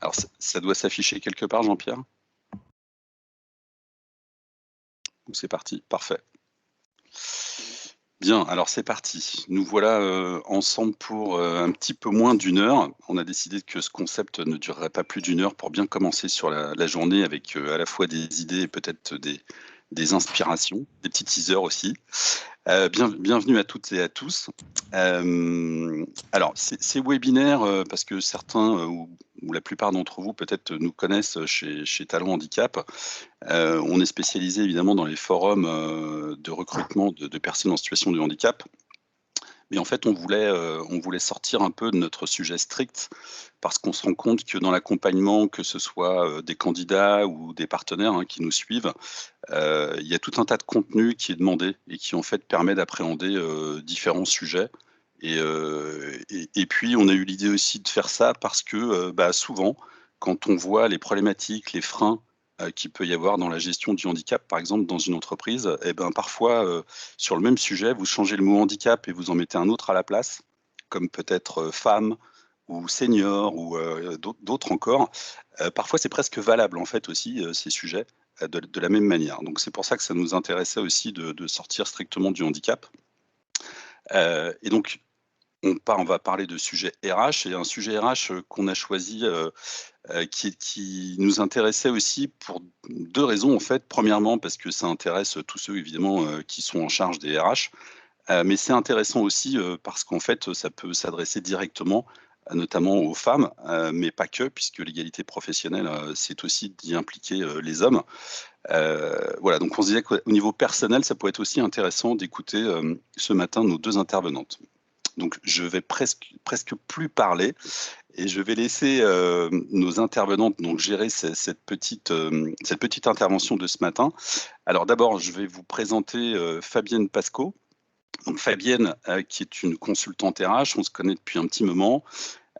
Alors, ça doit s'afficher quelque part, Jean-Pierre? C'est parti, parfait. Bien, alors c'est parti. Nous voilà ensemble pour un petit peu moins d'une heure. On a décidé que ce concept ne durerait pas plus d'une heure pour bien commencer sur la journée avec à la fois des idées et peut-être des inspirations, des petits teasers aussi. Bienvenue à toutes et à tous. Alors, ces webinaires, parce que certains ou la plupart d'entre vous peut-être nous connaissent chez Talon Handicap, on est spécialisé évidemment dans les forums de recrutement de personnes en situation de handicap. Mais en fait, on voulait sortir un peu de notre sujet strict parce qu'on se rend compte que dans l'accompagnement, que ce soit des candidats ou des partenaires qui nous suivent, il y a tout un tas de contenu qui est demandé et qui en fait permet d'appréhender différents sujets. Et puis, on a eu l'idée aussi de faire ça parce que souvent, quand on voit les problématiques, les freins qu'il peut y avoir dans la gestion du handicap, par exemple, dans une entreprise, et ben, parfois, sur le même sujet, vous changez le mot handicap et vous en mettez un autre à la place, comme peut-être femme ou senior ou d'autres encore. Parfois, c'est presque valable, en fait, aussi, ces sujets, de la même manière. Donc, c'est pour ça que ça nous intéressait aussi de sortir strictement du handicap. Et donc, on va parler de sujet RH et un sujet RH qu'on a choisi qui nous intéressait aussi pour 2 raisons en fait. Premièrement, parce que ça intéresse tous ceux évidemment qui sont en charge des RH, mais c'est intéressant aussi parce qu'en fait, ça peut s'adresser directement notamment aux femmes, mais pas que, puisque l'égalité professionnelle, c'est aussi d'y impliquer les hommes. Voilà, donc on se disait qu'au niveau personnel, ça pourrait être aussi intéressant d'écouter ce matin nos 2 intervenantes. Donc je vais presque plus parler et je vais laisser nos intervenantes donc gérer cette petite intervention de ce matin. Alors d'abord, je vais vous présenter Fabienne Pasco. Donc Fabienne, qui est une consultante RH, on se connaît depuis un petit moment.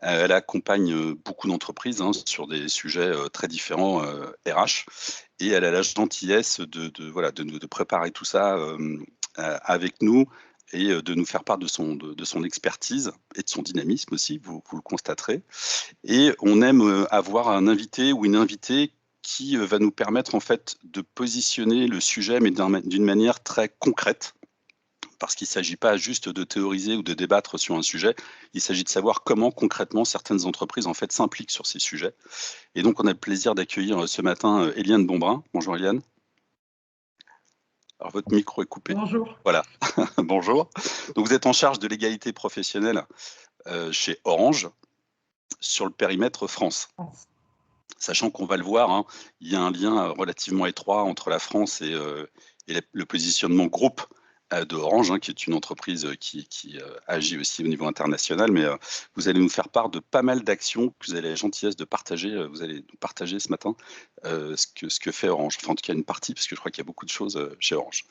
Elle accompagne beaucoup d'entreprises sur des sujets très différents RH, et elle a la gentillesse de préparer tout ça avec nous et de nous faire part de son expertise et de son dynamisme aussi, vous le constaterez. Et on aime avoir un invité ou une invitée qui va nous permettre en fait de positionner le sujet, mais d'une manière très concrète, parce qu'il ne s'agit pas juste de théoriser ou de débattre sur un sujet, il s'agit de savoir comment concrètement certaines entreprises en fait s'impliquent sur ces sujets. Et donc on a le plaisir d'accueillir ce matin Eliane Bonbrun. Bonjour Eliane. Alors votre micro est coupé. Bonjour. Voilà, bonjour. Donc vous êtes en charge de l'égalité professionnelle chez Orange sur le périmètre France. Sachant qu'on va le voir, il y a un lien relativement étroit entre la France et le positionnement groupe de Orange, qui est une entreprise qui agit aussi au niveau international. Mais vous allez nous faire part de pas mal d'actions que vous avez la gentillesse de partager. Vous allez nous partager ce matin ce que fait Orange. Enfin, en tout cas, une partie, parce que je crois qu'il y a beaucoup de choses chez Orange.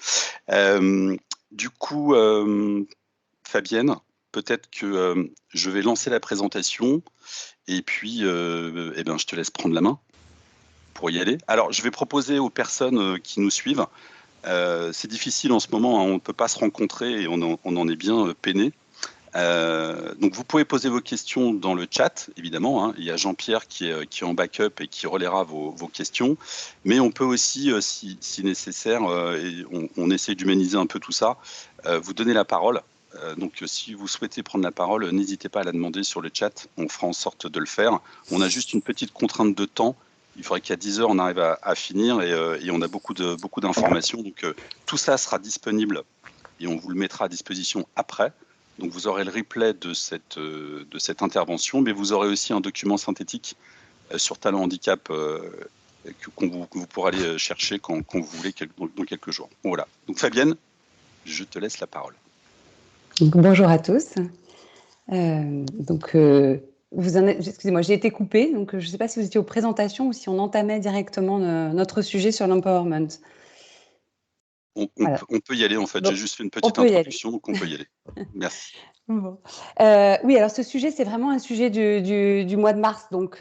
Du coup, Fabienne, peut-être que je vais lancer la présentation. Et puis, je te laisse prendre la main pour y aller. Alors, je vais proposer aux personnes qui nous suivent, c'est difficile en ce moment, on ne peut pas se rencontrer et on en est bien peiné. Donc, vous pouvez poser vos questions dans le chat, évidemment. Il y a Jean-Pierre qui est en backup et qui relaiera vos questions. Mais on peut aussi, si nécessaire, et on essaie d'humaniser un peu tout ça, vous donner la parole. Donc, si vous souhaitez prendre la parole, n'hésitez pas à la demander sur le chat. On fera en sorte de le faire. On a juste une petite contrainte de temps. Il faudrait qu'à 10 heures, on arrive à finir et on a beaucoup d'informations. Donc, tout ça sera disponible et on vous le mettra à disposition après. Donc, vous aurez le replay de cette intervention, mais vous aurez aussi un document synthétique sur Talent Handicap que vous pourrez aller chercher quand vous voulez dans quelques jours. Voilà. Donc, Fabienne, je te laisse la parole. Bonjour à tous. Excusez-moi, j'ai été coupée, donc je ne sais pas si vous étiez aux présentations ou si on entamait directement notre sujet sur l'empowerment. On peut y aller, en fait. Donc, j'ai juste fait une on petite peut y aller. introduction, donc on peut y aller. Merci. Bon. Oui, alors ce sujet, c'est vraiment un sujet du mois de mars. Donc,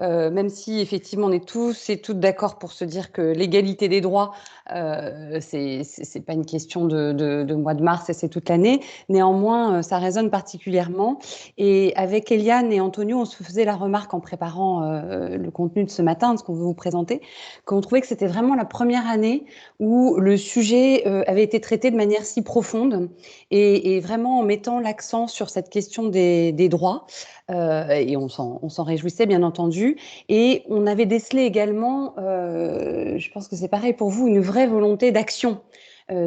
même si effectivement on est tous et toutes d'accord pour se dire que l'égalité des droits, c'est pas une question de mois de mars et c'est toute l'année. Néanmoins, ça résonne particulièrement. Et avec Eliane et Antonio, on se faisait la remarque en préparant le contenu de ce matin, de ce qu'on veut vous présenter, qu'on trouvait que c'était vraiment la première année où le sujet avait été traité de manière si profonde et vraiment en mettant l'accent sur cette question des droits. Et on s'en réjouissait, bien entendu. Et on avait décelé également, je pense que c'est pareil pour vous, une vraie volonté d'action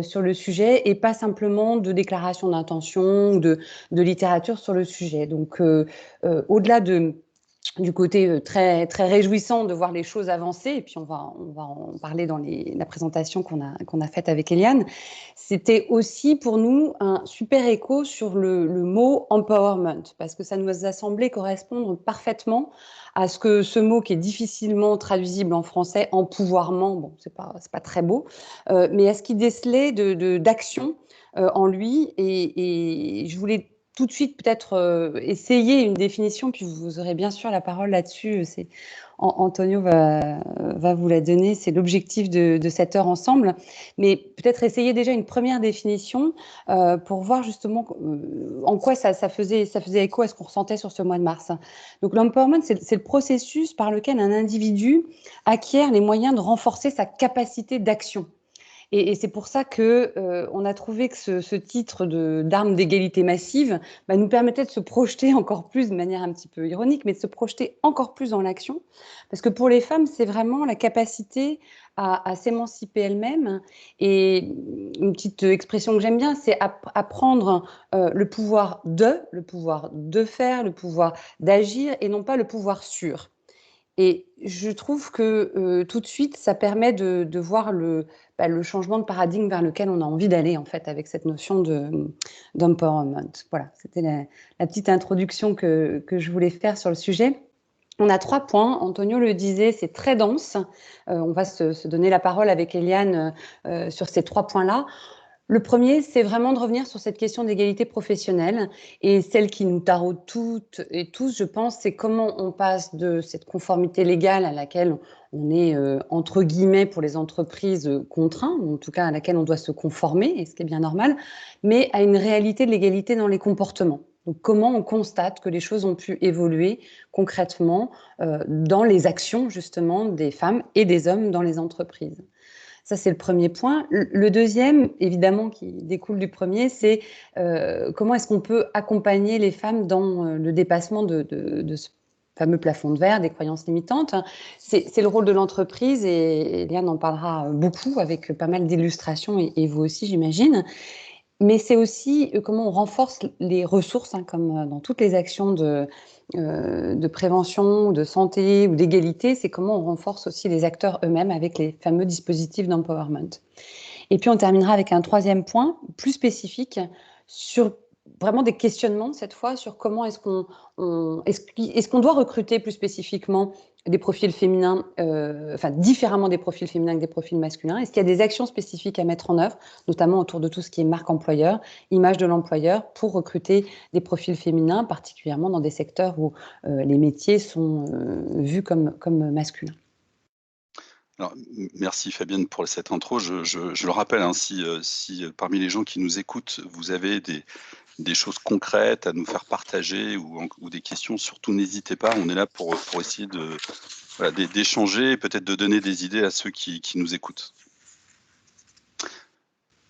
sur le sujet et pas simplement de déclaration d'intention ou de littérature sur le sujet. Donc, au-delà du côté très, très réjouissant de voir les choses avancer, et puis on va en parler dans la présentation qu'on a faite avec Eliane, c'était aussi pour nous un super écho sur le mot empowerment, parce que ça nous a semblé correspondre parfaitement à ce mot qui est difficilement traduisible en français, empouvoirment, bon, c'est pas très beau, mais à ce qui décelait d'action en lui, et je voulais tout de suite peut-être essayer une définition, puis vous aurez bien sûr la parole là-dessus. Antonio va vous la donner, c'est l'objectif de cette heure ensemble. Mais peut-être essayer déjà une première définition pour voir justement en quoi ça faisait écho à ce qu'on ressentait sur ce mois de mars. Donc l'empowerment, c'est le processus par lequel un individu acquiert les moyens de renforcer sa capacité d'action. Et c'est pour ça que on a trouvé que ce titre d'armes d'égalité massive nous permettait de se projeter encore plus, de manière un petit peu ironique, mais de se projeter encore plus dans l'action. Parce que pour les femmes, c'est vraiment la capacité à s'émanciper elles-mêmes. Et une petite expression que j'aime bien, c'est apprendre le pouvoir de faire, le pouvoir d'agir, et non pas le pouvoir sur. Et je trouve que tout de suite, ça permet de voir le changement de paradigme vers lequel on a envie d'aller, en fait, avec cette notion d'empowerment. Voilà, c'était la petite introduction que je voulais faire sur le sujet. On a 3 points. Antonio le disait, c'est très dense. On va se donner la parole avec Eliane sur ces 3 points-là. Le premier, c'est vraiment de revenir sur cette question d'égalité professionnelle, et celle qui nous taraude toutes et tous, je pense, c'est comment on passe de cette conformité légale à laquelle on est, entre guillemets, pour les entreprises, contraint, ou en tout cas à laquelle on doit se conformer, et ce qui est bien normal, mais à une réalité de l'égalité dans les comportements. Donc comment on constate que les choses ont pu évoluer concrètement dans les actions justement des femmes et des hommes dans les entreprises. Ça, c'est le premier point. Le deuxième, évidemment, qui découle du premier, c'est comment est-ce qu'on peut accompagner les femmes dans le dépassement de ce fameux plafond de verre, des croyances limitantes. C'est le rôle de l'entreprise, et Léane en parlera beaucoup avec pas mal d'illustrations, et vous aussi, j'imagine. Mais c'est aussi comment on renforce les ressources, hein, comme dans toutes les actions de prévention, de santé ou d'égalité, c'est comment on renforce aussi les acteurs eux-mêmes avec les fameux dispositifs d'empowerment. Et puis on terminera avec un troisième point plus spécifique sur vraiment des questionnements cette fois sur comment est-ce qu'on doit recruter plus spécifiquement des profils féminins, enfin différemment des profils féminins que des profils masculins. Est-ce qu'il y a des actions spécifiques à mettre en œuvre, notamment autour de tout ce qui est marque employeur, image de l'employeur, pour recruter des profils féminins, particulièrement dans des secteurs où les métiers sont vus comme masculins. Alors, merci Fabienne pour cette intro. Je le rappelle, hein, si parmi les gens qui nous écoutent, vous avez des choses concrètes à nous faire partager ou des questions, surtout n'hésitez pas. On est là pour essayer d'échanger et peut-être de donner des idées à ceux qui nous écoutent.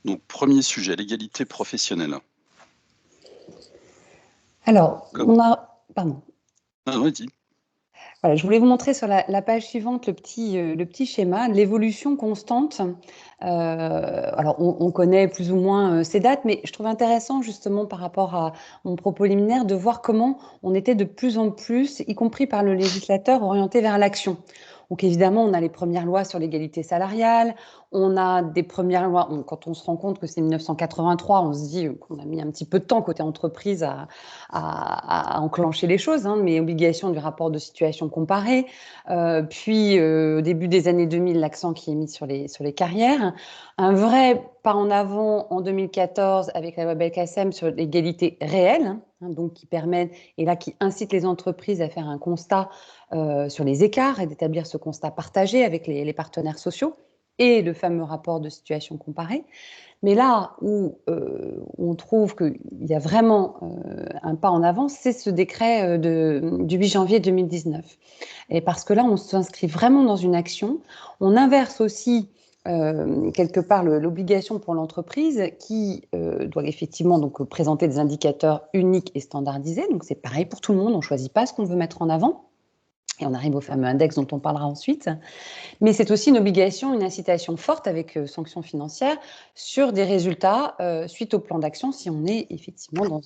Donc, premier sujet, l'égalité professionnelle. Alors, Pardon. Non, dis. Voilà, je voulais vous montrer sur la page suivante le petit schéma, l'évolution constante. Alors, on connaît plus ou moins ces dates, mais je trouve intéressant justement par rapport à mon propos liminaire de voir comment on était de plus en plus, y compris par le législateur, orienté vers l'action. Donc évidemment, on a les premières lois sur l'égalité salariale, On a des premières lois. Quand on se rend compte que c'est 1983, on se dit qu'on a mis un petit peu de temps côté entreprise à enclencher les choses, hein, mais obligation du rapport de situation comparée. Puis, au début des années 2000, l'accent qui est mis sur les carrières. Un vrai pas en avant en 2014 avec la loi Belkacem sur l'égalité réelle, hein, donc qui permet, et là qui incite les entreprises à faire un constat sur les écarts et d'établir ce constat partagé avec les partenaires sociaux et le fameux rapport de situation comparée. Mais là où on trouve qu'il y a vraiment un pas en avant, c'est ce décret du 8 janvier 2019. Et parce que là, on s'inscrit vraiment dans une action. On inverse aussi quelque part l'obligation pour l'entreprise qui doit effectivement donc présenter des indicateurs uniques et standardisés. Donc c'est pareil pour tout le monde, on ne choisit pas ce qu'on veut mettre en avant. Et on arrive au fameux index dont on parlera ensuite. Mais c'est aussi une obligation, une incitation forte avec sanctions financières sur des résultats suite au plan d'action si on est effectivement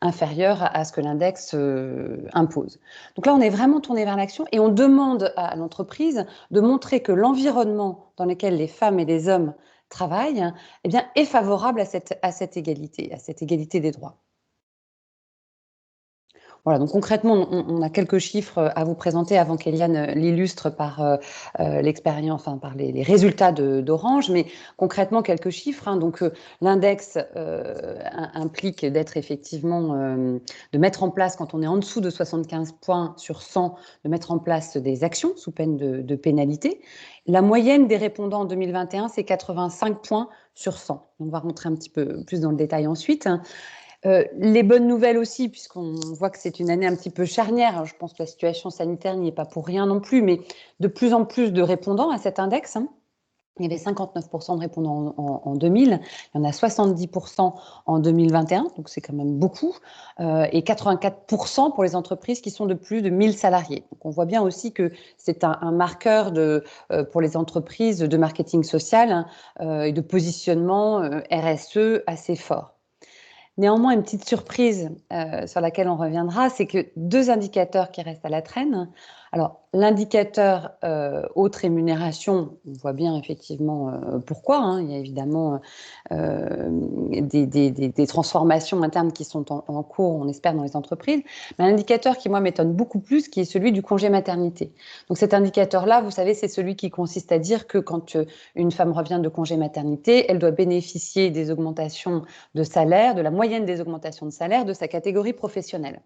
inférieur à ce que l'index impose. Donc là, on est vraiment tourné vers l'action et on demande à l'entreprise de montrer que l'environnement dans lequel les femmes et les hommes travaillent eh bien, est favorable à cette égalité des droits. Voilà, donc concrètement, on a quelques chiffres à vous présenter avant qu'Eliane l'illustre par l'expérience, enfin par les résultats d'Orange, mais concrètement quelques chiffres. Hein. Donc l'index implique d'être effectivement, de mettre en place, quand on est en dessous de 75 points sur 100, de mettre en place des actions sous peine de pénalité. La moyenne des répondants en 2021, c'est 85 points sur 100. On va rentrer un petit peu plus dans le détail ensuite. Les bonnes nouvelles aussi, puisqu'on voit que c'est une année un petit peu charnière. Alors, je pense que la situation sanitaire n'y est pas pour rien non plus, mais de plus en plus de répondants à cet index. Hein. Il y avait 59% de répondants en 2000, il y en a 70% en 2021, donc c'est quand même beaucoup, et 84% pour les entreprises qui sont de plus de 1000 salariés. Donc on voit bien aussi que c'est un marqueur pour les entreprises de marketing social et de positionnement RSE assez fort. Néanmoins, une petite surprise sur laquelle on reviendra, c'est que deux indicateurs qui restent à la traîne. Alors, l'indicateur haute rémunération, on voit bien effectivement pourquoi. Hein, il y a évidemment des transformations internes qui sont en cours, on espère, dans les entreprises. Mais un indicateur qui, moi, m'étonne beaucoup plus, qui est celui du congé maternité. Donc, cet indicateur-là, vous savez, c'est celui qui consiste à dire que quand une femme revient de congé maternité, elle doit bénéficier des augmentations de salaire, de la moyenne des augmentations de salaire de sa catégorie professionnelle.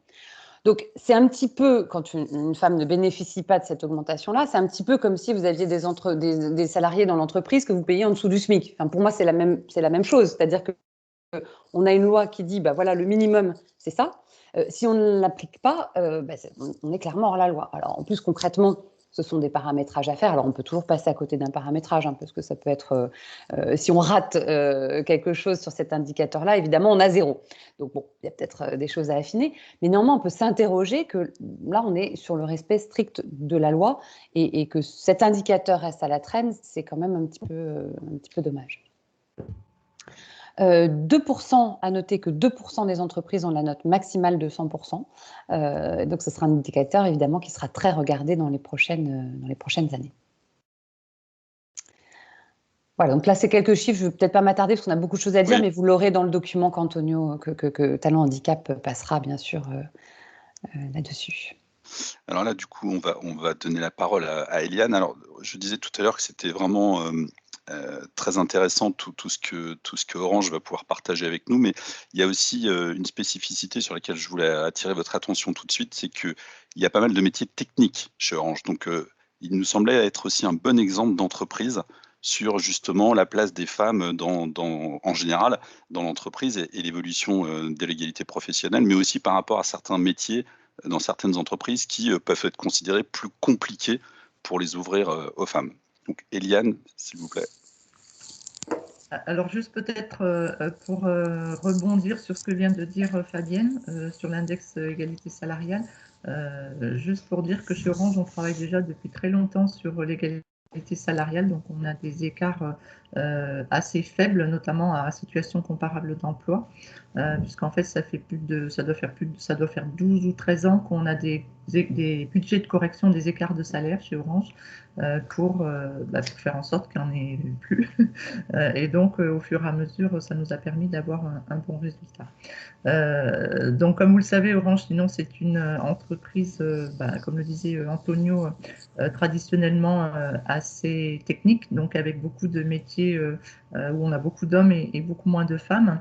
Donc, c'est un petit peu, quand une femme ne bénéficie pas de cette augmentation-là, c'est un petit peu comme si vous aviez des salariés dans l'entreprise que vous payez en dessous du SMIC. Enfin, pour moi, c'est la même chose. C'est-à-dire qu'on a une loi qui dit, bah voilà, le minimum, c'est ça. Si on ne l'applique pas, on est clairement hors la loi. Alors, en plus, concrètement, ce sont des paramétrages à faire. Alors, on peut toujours passer à côté d'un paramétrage, hein, parce que ça peut être, si on rate quelque chose sur cet indicateur-là, évidemment, on a 0. Donc, bon, il y a peut-être des choses à affiner. Mais néanmoins, on peut s'interroger que là, on est sur le respect strict de la loi et que cet indicateur reste à la traîne, c'est quand même un petit peu dommage. 2%, à noter que 2% des entreprises ont la note maximale de 100%. Donc, ce sera un indicateur, évidemment, qui sera très regardé dans les prochaines années. Voilà, donc là, c'est quelques chiffres. Je ne vais peut-être pas m'attarder parce qu'on a beaucoup de choses à dire, mais vous l'aurez dans le document qu'Antonio, que Talent Handicap passera, bien sûr, là-dessus. Alors là, du coup, on va donner la parole à Eliane. Alors, je disais tout à l'heure que c'était vraiment très intéressant tout ce que Orange va pouvoir partager avec nous, mais il y a aussi une spécificité sur laquelle je voulais attirer votre attention tout de suite, c'est qu'il y a pas mal de métiers techniques chez Orange. Donc, il nous semblait être aussi un bon exemple d'entreprise sur justement la place des femmes en général dans l'entreprise et l'évolution de l'égalité professionnelle, mais aussi par rapport à certains métiers dans certaines entreprises qui peuvent être considérés plus compliqués pour les ouvrir aux femmes. Donc, Eliane, s'il vous plaît. Alors, juste peut-être pour rebondir sur ce que vient de dire Fabienne sur l'index égalité salariale, juste pour dire que chez Orange, on travaille déjà depuis très longtemps sur l'égalité salariale, donc on a des écarts assez faibles, notamment à situation comparable d'emploi, puisqu'en fait, ça doit faire 12 ou 13 ans qu'on a des des budgets de correction des écarts de salaire chez Orange pour faire en sorte qu'il n'y en ait plus. Et donc, au fur et à mesure, ça nous a permis d'avoir un bon résultat. Donc, comme vous le savez, Orange, sinon, c'est une entreprise, comme le disait Antonio, traditionnellement assez technique, donc avec beaucoup de métiers où on a beaucoup d'hommes et beaucoup moins de femmes.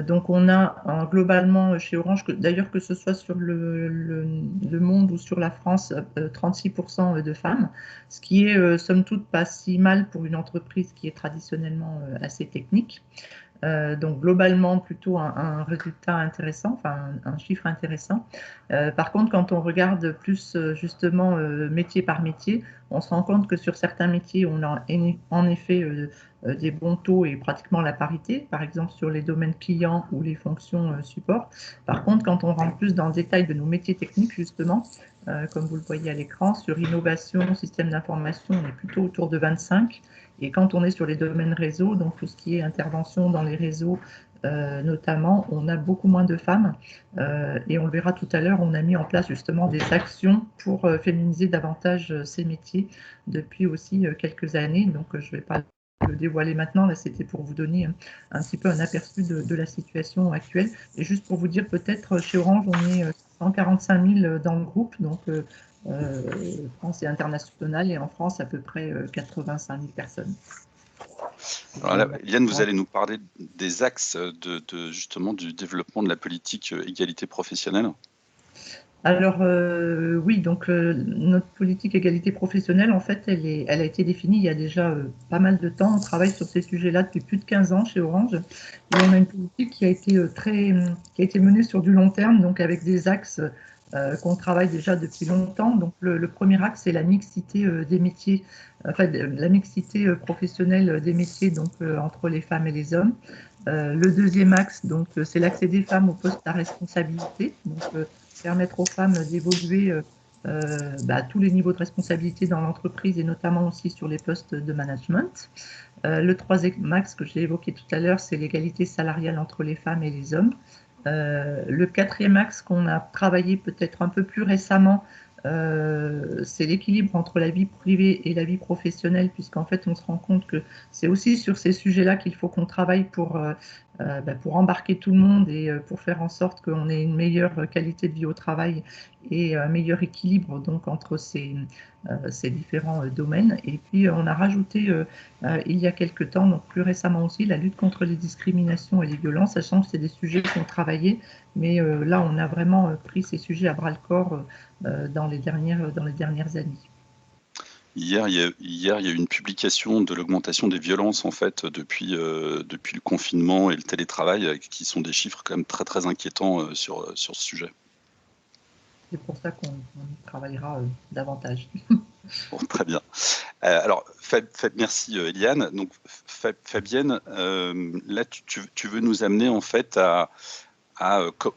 Donc, on a globalement chez Orange, d'ailleurs que ce soit sur le monde ou sur la France, 36% de femmes, ce qui est somme toute pas si mal pour une entreprise qui est traditionnellement assez technique. Donc globalement plutôt un résultat intéressant, enfin un chiffre intéressant. Par contre, quand on regarde plus justement métier par métier, on se rend compte que sur certains métiers, on a en effet des bons taux et pratiquement la parité, par exemple sur les domaines clients ou les fonctions support. Par contre, quand on rentre plus dans le détail de nos métiers techniques, justement, comme vous le voyez à l'écran, sur innovation, système d'information, on est plutôt autour de 25. Et quand on est sur les domaines réseau, donc tout ce qui est intervention dans les réseaux notamment, on a beaucoup moins de femmes. Et on le verra tout à l'heure, on a mis en place justement des actions pour féminiser davantage ces métiers depuis aussi quelques années. Donc je ne vais pas le dévoiler maintenant, là c'était pour vous donner un petit peu un aperçu de la situation actuelle. Et juste pour vous dire, peut-être chez Orange, on est 145 000 dans le groupe, donc France et international, et en France à peu près 85 000 personnes. Alors là, Eliane, vous allez nous parler des axes justement du développement de la politique égalité professionnelle. Alors oui, donc notre politique égalité professionnelle, en fait, elle a été définie il y a déjà pas mal de temps. On travaille sur ces sujets-là depuis plus de 15 ans chez Orange. Et on a une politique qui a été menée sur du long terme, donc avec des axes qu'on travaille déjà depuis longtemps. Donc le premier axe, c'est la mixité des métiers, enfin la mixité professionnelle des métiers, donc entre les femmes et les hommes. Le deuxième axe, donc c'est l'accès des femmes aux postes à responsabilité. Donc, permettre aux femmes d'évoluer à tous les niveaux de responsabilité dans l'entreprise et notamment aussi sur les postes de management. Le troisième axe que j'ai évoqué tout à l'heure, c'est l'égalité salariale entre les femmes et les hommes. Le quatrième axe qu'on a travaillé peut-être un peu plus récemment, c'est l'équilibre entre la vie privée et la vie professionnelle, puisqu'en fait on se rend compte que c'est aussi sur ces sujets-là qu'il faut qu'on travaille pour embarquer tout le monde et pour faire en sorte qu'on ait une meilleure qualité de vie au travail et un meilleur équilibre donc entre ces différents domaines. Et puis on a rajouté il y a quelques temps, donc plus récemment aussi, la lutte contre les discriminations et les violences, sachant que c'est des sujets qu'on travaillait, mais là on a vraiment pris ces sujets à bras le corps dans les dernières années. Hier, il y a eu une publication de l'augmentation des violences en fait depuis le confinement et le télétravail, qui sont des chiffres quand même très très inquiétants sur ce sujet. C'est pour ça qu'on y travaillera davantage. Bon, très bien. Alors, merci Eliane. Donc, Fabienne, là, tu veux nous amener en fait à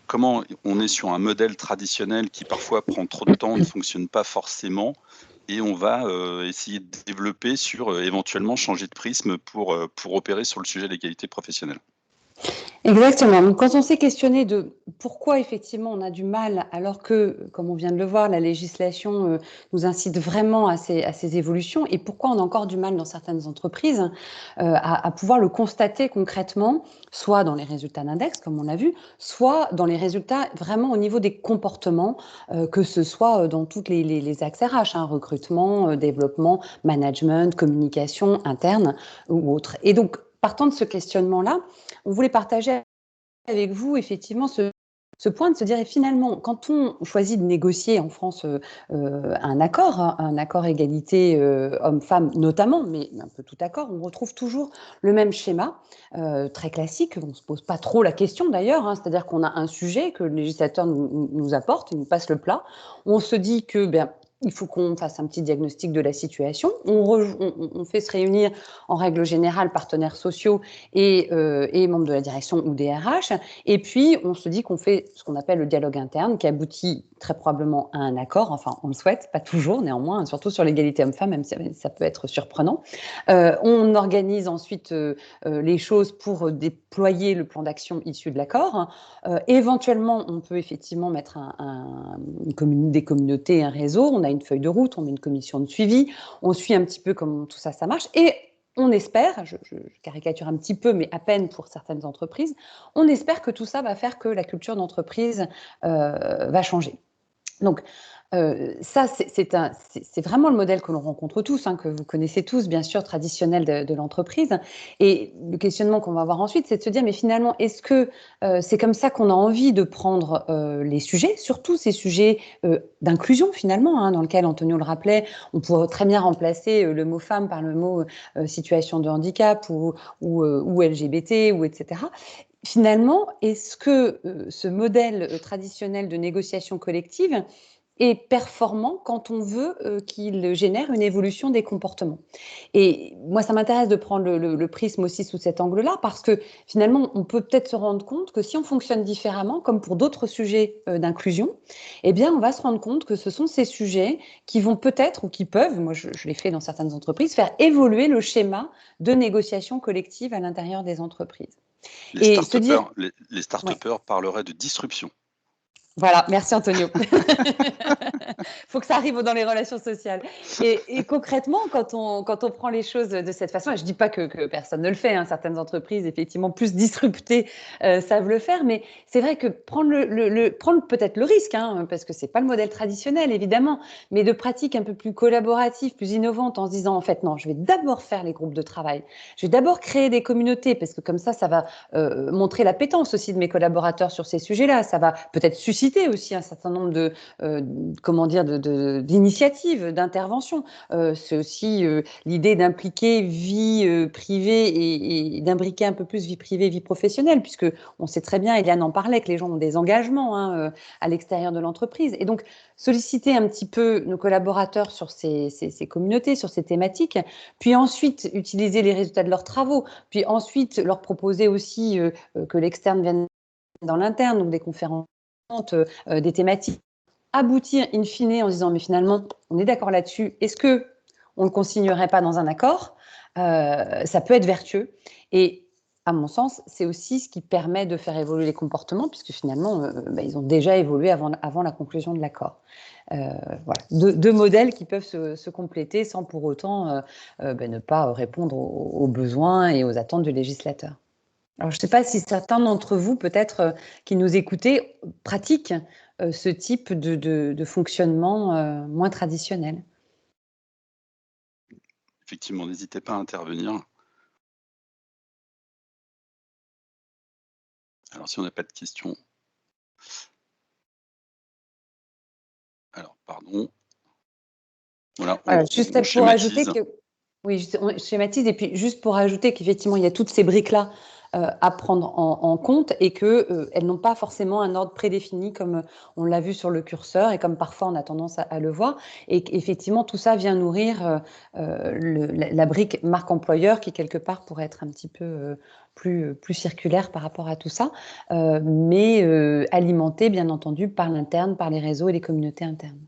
comment on est sur un modèle traditionnel qui parfois prend trop de temps, ne fonctionne pas forcément, et on va essayer de développer sur éventuellement changer de prisme pour opérer sur le sujet de l'égalité professionnelle. Exactement. Donc, quand on s'est questionné de pourquoi effectivement on a du mal, alors que, comme on vient de le voir, la législation nous incite vraiment à ces évolutions, et pourquoi on a encore du mal dans certaines entreprises à pouvoir le constater concrètement, soit dans les résultats d'index, comme on l'a vu, soit dans les résultats vraiment au niveau des comportements, que ce soit dans toutes les axes RH, recrutement, développement, management, communication interne ou autre. Et donc, partant de ce questionnement-là, on voulait partager avec vous effectivement ce point de se dire, et finalement, quand on choisit de négocier en France un accord égalité homme-femme notamment, mais un peu tout accord, on retrouve toujours le même schéma très classique. On ne se pose pas trop la question d'ailleurs, c'est-à-dire qu'on a un sujet que le législateur nous apporte, il nous passe le plat. On se dit que il faut qu'on fasse un petit diagnostic de la situation. On fait se réunir en règle générale partenaires sociaux et membres de la direction ou des RH. Et puis, on se dit qu'on fait ce qu'on appelle le dialogue interne qui aboutit très probablement à un accord. Enfin, on le souhaite, pas toujours néanmoins, surtout sur l'égalité homme-femme, même si ça peut être surprenant. On organise ensuite les choses pour déployer le plan d'action issu de l'accord. Éventuellement, on peut effectivement mettre des communautés, un réseau, on a une feuille de route, on met une commission de suivi, on suit un petit peu comment tout ça marche et on espère, je caricature un petit peu, mais à peine pour certaines entreprises, on espère que tout ça va faire que la culture d'entreprise va changer. Donc, ça, c'est vraiment le modèle que l'on rencontre tous, hein, que vous connaissez tous, bien sûr, traditionnel de l'entreprise. Et le questionnement qu'on va avoir ensuite, c'est de se dire, mais finalement, est-ce que c'est comme ça qu'on a envie de prendre les sujets, surtout ces sujets d'inclusion, finalement, hein, dans lequel, Antonio le rappelait, on pourrait très bien remplacer le mot femme par le mot situation de handicap ou LGBT, ou etc. Finalement, est-ce que ce modèle traditionnel de négociation collective est performant quand on veut qu'il génère une évolution des comportements? Et moi, ça m'intéresse de prendre le prisme aussi sous cet angle-là, parce que finalement, on peut peut-être se rendre compte que si on fonctionne différemment, comme pour d'autres sujets d'inclusion, eh bien, on va se rendre compte que ce sont ces sujets qui vont peut-être, ou qui peuvent, moi je l'ai fait dans certaines entreprises, faire évoluer le schéma de négociation collective à l'intérieur des entreprises. Les Et se dire, start-upers, les ouais, start-upers parleraient de disruption. voilà, merci Antonio. Faut que ça arrive dans les relations sociales. Et concrètement, quand on prend les choses de cette façon, et je dis pas que personne ne le fait, hein, certaines entreprises effectivement plus disruptées savent le faire, mais c'est vrai que prendre peut-être le risque, hein, parce que c'est pas le modèle traditionnel évidemment, mais de pratiques un peu plus collaboratives, plus innovantes, en se disant en fait non, je vais d'abord faire les groupes de travail, je vais d'abord créer des communautés, parce que comme ça va montrer l'appétence aussi de mes collaborateurs sur ces sujets-là, ça va peut-être susciter aussi un certain nombre de d'initiatives, d'interventions. C'est aussi l'idée d'impliquer vie privée et d'imbriquer un peu plus vie privée, vie professionnelle, puisque on sait très bien, Eliane en parlait, que les gens ont des engagements à l'extérieur de l'entreprise. Et donc, solliciter un petit peu nos collaborateurs sur ces communautés, sur ces thématiques, puis ensuite utiliser les résultats de leurs travaux, puis ensuite leur proposer aussi que l'externe vienne dans l'interne, donc des conférences, des thématiques, aboutir in fine en se disant mais finalement on est d'accord là-dessus, est-ce que on ne le consignerait pas dans un accord? Ça peut être vertueux et à mon sens, c'est aussi ce qui permet de faire évoluer les comportements, puisque finalement, ils ont déjà évolué avant la conclusion de l'accord. Voilà, deux modèles qui peuvent se compléter sans pour autant ne pas répondre aux besoins et aux attentes du législateur. Alors, je ne sais pas si certains d'entre vous, peut-être, qui nous écoutez, pratiquent ce type de fonctionnement moins traditionnel. Effectivement, n'hésitez pas à intervenir. Alors, si on n'a pas de questions. Alors, pardon. Voilà, Juste on pour ajouter schématise. que, oui, on schématise, et puis juste pour ajouter qu'effectivement, il y a toutes ces briques-là à prendre en compte et qu'elles n'ont pas forcément un ordre prédéfini comme on l'a vu sur le curseur et comme parfois on a tendance à le voir. Et qu'effectivement, tout ça vient nourrir la brique marque employeur qui, quelque part, pourrait être un petit peu plus circulaire par rapport à tout ça, mais alimentée, bien entendu, par l'interne, par les réseaux et les communautés internes.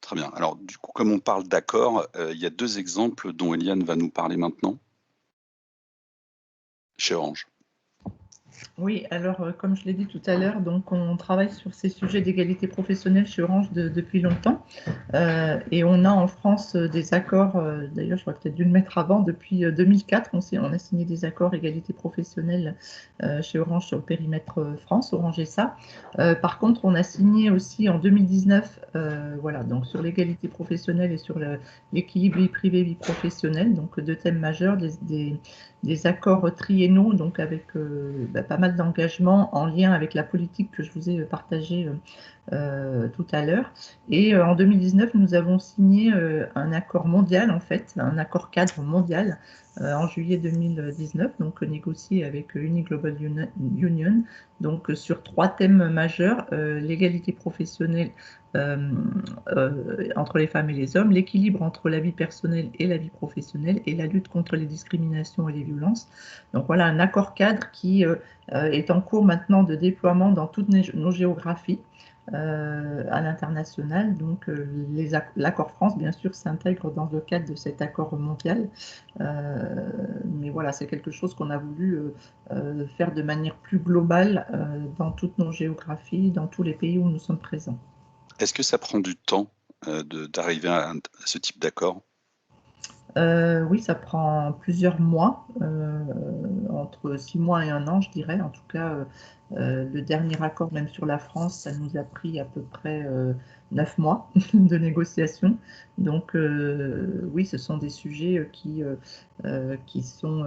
Très bien. Alors, du coup, comme on parle d'accord, il y a 2 exemples dont Eliane va nous parler maintenant, chez Orange. Oui, alors comme je l'ai dit tout à l'heure, donc on travaille sur ces sujets d'égalité professionnelle chez Orange depuis longtemps. Et on a en France des accords, d'ailleurs j'aurais peut-être dû le mettre avant, depuis 2004, on a signé des accords égalité professionnelle chez Orange sur le périmètre France, Orange SA. Par contre, on a signé aussi en 2019, voilà, donc sur l'égalité professionnelle et sur l'équilibre vie privée, vie professionnelle, donc 2 thèmes majeurs, des accords triennaux, donc avec pas mal d'engagements en lien avec la politique que je vous ai partagée tout à l'heure. Et en 2019, nous avons signé un accord mondial, en fait, un accord cadre mondial en juillet 2019, donc négocié avec Uniglobal Union, donc sur 3 thèmes majeurs, l'égalité professionnelle entre les femmes et les hommes, l'équilibre entre la vie personnelle et la vie professionnelle et la lutte contre les discriminations et les violences. Donc voilà un accord cadre qui est en cours maintenant de déploiement dans toutes nos géographies à l'international. Donc l'accord France, bien sûr, s'intègre dans le cadre de cet accord mondial. Mais voilà, c'est quelque chose qu'on a voulu faire de manière plus globale dans toutes nos géographies, dans tous les pays où nous sommes présents. Est-ce que ça prend du temps d'arriver à ce type d'accord? Oui, ça prend plusieurs mois, entre 6 mois et 1 an, je dirais. En tout cas, le dernier accord, même sur la France, ça nous a pris à peu près 9 mois de négociation. Donc, oui, ce sont des sujets qui sont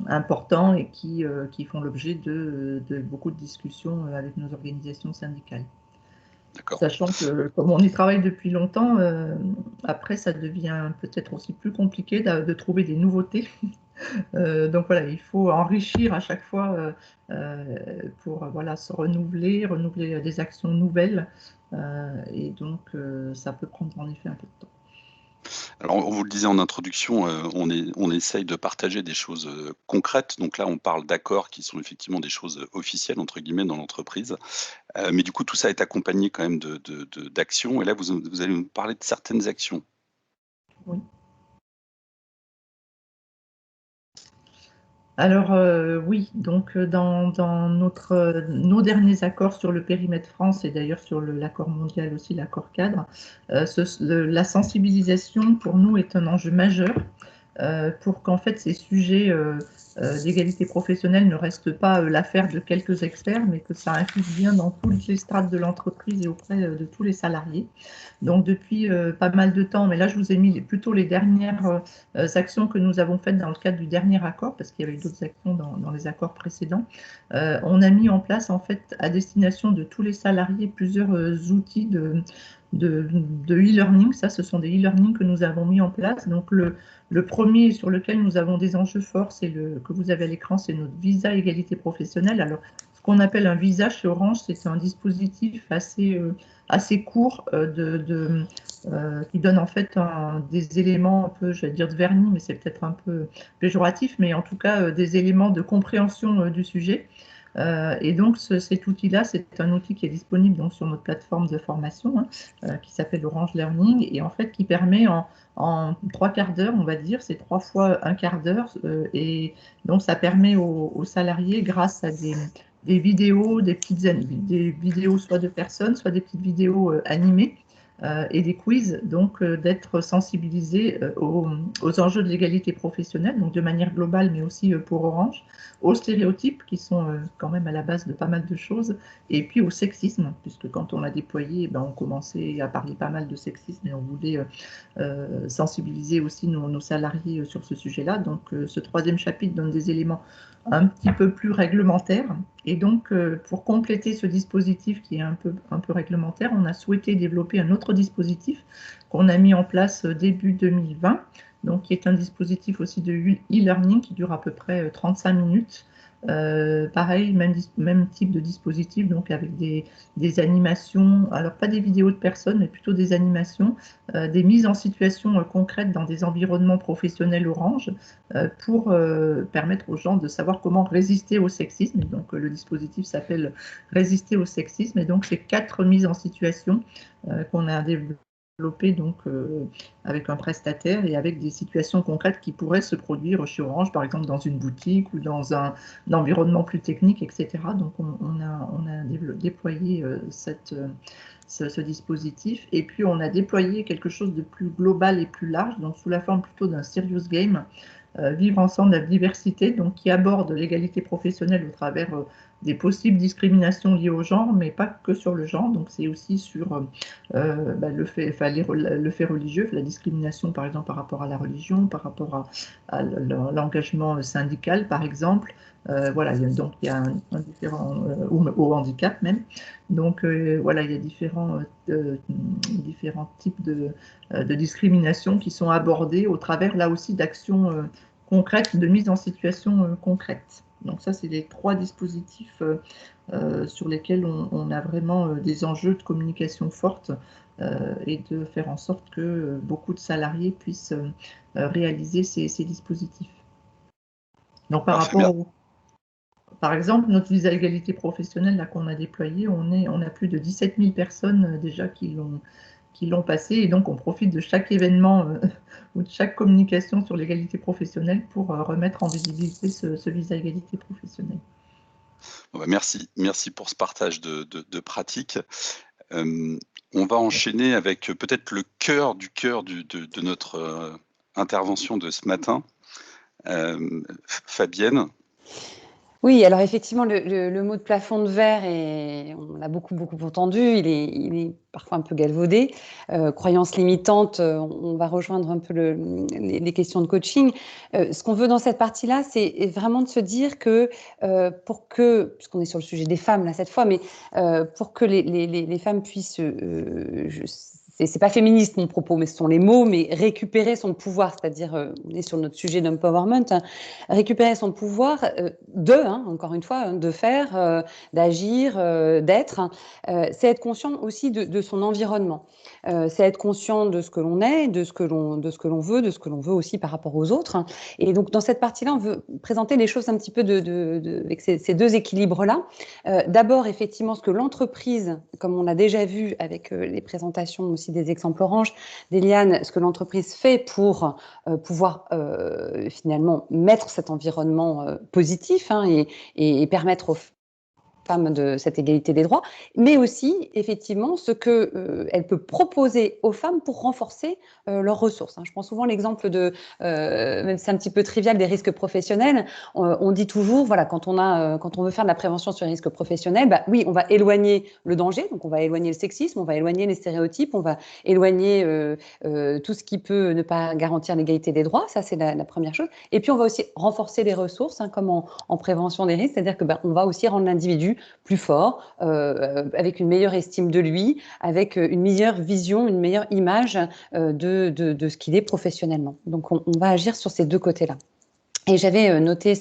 importants et qui font l'objet de beaucoup de discussions avec nos organisations syndicales. D'accord. Sachant que comme on y travaille depuis longtemps, après ça devient peut-être aussi plus compliqué de trouver des nouveautés. Donc voilà, il faut enrichir à chaque fois pour voilà, se renouveler des actions nouvelles. Et donc ça peut prendre en effet un peu de temps. Alors, on vous le disait en introduction, on essaye de partager des choses, concrètes. Donc là, on parle d'accords qui sont effectivement des choses, «officielles» entre guillemets dans l'entreprise. Mais du coup, tout ça est accompagné quand même d'actions et là, vous allez nous parler de certaines actions. Oui. Alors oui, donc dans nos derniers accords sur le périmètre France et d'ailleurs sur l'accord mondial aussi, l'accord cadre, la sensibilisation pour nous est un enjeu majeur pour qu'en fait ces sujets d'égalité professionnelle ne restent pas l'affaire de quelques experts, mais que ça infuse bien dans toutes les strates de l'entreprise et auprès de tous les salariés. Donc depuis pas mal de temps, mais là je vous ai mis plutôt les dernières actions que nous avons faites dans le cadre du dernier accord, parce qu'il y avait d'autres actions dans les accords précédents. On a mis en place en fait à destination de tous les salariés plusieurs outils de e-learning. Ça, ce sont des e-learning que nous avons mis en place. Donc le premier sur lequel nous avons des enjeux forts, c'est que vous avez à l'écran, c'est notre visa égalité professionnelle. Alors ce qu'on appelle un visa chez Orange, c'est un dispositif assez court qui donne en fait des éléments un peu, je vais dire de vernis, mais c'est peut-être un peu péjoratif, mais en tout cas des éléments de compréhension du sujet. Et donc cet outil-là, c'est un outil qui est disponible donc, sur notre plateforme de formation qui s'appelle Orange Learning et en fait qui permet en 3 quarts d'heure, on va dire, c'est 3 fois 1 quart d'heure et donc ça permet aux salariés grâce à des vidéos, des vidéos soit de personnes, soit des petites vidéos animées et des quiz, donc d'être sensibilisés aux enjeux de l'égalité professionnelle, donc de manière globale, mais aussi pour Orange, aux stéréotypes qui sont quand même à la base de pas mal de choses, et puis au sexisme, puisque quand on l'a déployé, ben, on commençait à parler pas mal de sexisme et on voulait sensibiliser aussi nos salariés sur ce sujet-là. Donc ce 3e chapitre donne des éléments un petit peu plus réglementaires. Et donc, pour compléter ce dispositif qui est un peu réglementaire, on a souhaité développer un autre dispositif qu'on a mis en place début 2020, donc qui est un dispositif aussi de e-learning qui dure à peu près 35 minutes. Pareil, même type de dispositif, donc avec des animations, alors pas des vidéos de personnes, mais plutôt des animations, des mises en situation concrètes dans des environnements professionnels Orange pour permettre aux gens de savoir comment résister au sexisme. Donc le dispositif s'appelle Résister au sexisme et donc c'est 4 mises en situation qu'on a développées donc avec un prestataire et avec des situations concrètes qui pourraient se produire chez Orange, par exemple dans une boutique ou dans un environnement plus technique, etc. Donc on a déployé ce dispositif et puis on a déployé quelque chose de plus global et plus large, donc sous la forme plutôt d'un serious game Vivre ensemble la diversité, donc qui aborde l'égalité professionnelle au travers des possibles discriminations liées au genre, mais pas que sur le genre. Donc c'est aussi sur le fait religieux, la discrimination par exemple par rapport à la religion, par rapport à l'engagement syndical par exemple. Voilà, donc il y a un différent, ou au handicap même. Donc voilà, il y a différents types de discrimination qui sont abordés au travers là aussi d'actions concrètes, de mise en situation concrète. Donc ça, c'est les 3 dispositifs sur lesquels on a vraiment des enjeux de communication forte et de faire en sorte que beaucoup de salariés puissent réaliser ces dispositifs. Donc par exemple, notre visa égalité professionnelle là, qu'on a déployé, on a plus de 17 000 personnes déjà qui l'ont passé, et donc on profite de chaque événement ou de chaque communication sur l'égalité professionnelle pour remettre en visibilité ce visa égalité professionnelle. Merci pour ce partage de pratiques. On va enchaîner avec peut-être le cœur de notre intervention de ce matin. Fabienne. Oui, alors effectivement, le mot de plafond de verre, on l'a beaucoup entendu, il est parfois un peu galvaudé. Croyances limitantes, on va rejoindre un peu les questions de coaching. Ce qu'on veut dans cette partie-là, c'est vraiment de se dire que puisqu'on est sur le sujet des femmes là cette fois, mais pour que les femmes puissent, c'est pas féministe mon propos, mais ce sont les mots, mais récupérer son pouvoir, c'est-à-dire, on est sur notre sujet d'empowerment, hein, récupérer son pouvoir encore une fois, de faire, d'agir, d'être, c'est être conscient aussi de son environnement. C'est être conscient de ce que l'on est, de ce que l'on veut, de ce que l'on veut aussi par rapport aux autres. Et donc, dans cette partie-là, on veut présenter les choses un petit peu avec ces 2 équilibres-là. D'abord, effectivement, ce que l'entreprise, comme on l'a déjà vu avec les présentations aussi des exemples orange d'Eliane, ce que l'entreprise fait pour pouvoir finalement mettre cet environnement positif et permettre aux femmes de cette égalité des droits, mais aussi effectivement ce qu'elle peut proposer aux femmes pour renforcer leurs ressources. Je prends souvent l'exemple même si c'est un petit peu trivial, des risques professionnels. On dit toujours, voilà, quand on veut faire de la prévention sur les risques professionnels, bah oui, on va éloigner le danger, donc on va éloigner le sexisme, on va éloigner les stéréotypes, on va éloigner tout ce qui peut ne pas garantir l'égalité des droits, ça c'est la première chose. Et puis on va aussi renforcer les ressources, comme en prévention des risques, c'est-à-dire que on va aussi rendre l'individu plus fort, avec une meilleure estime de lui, avec une meilleure vision, une meilleure image de ce qu'il est professionnellement. Donc on va agir sur ces 2 côtés-là. Et j'avais noté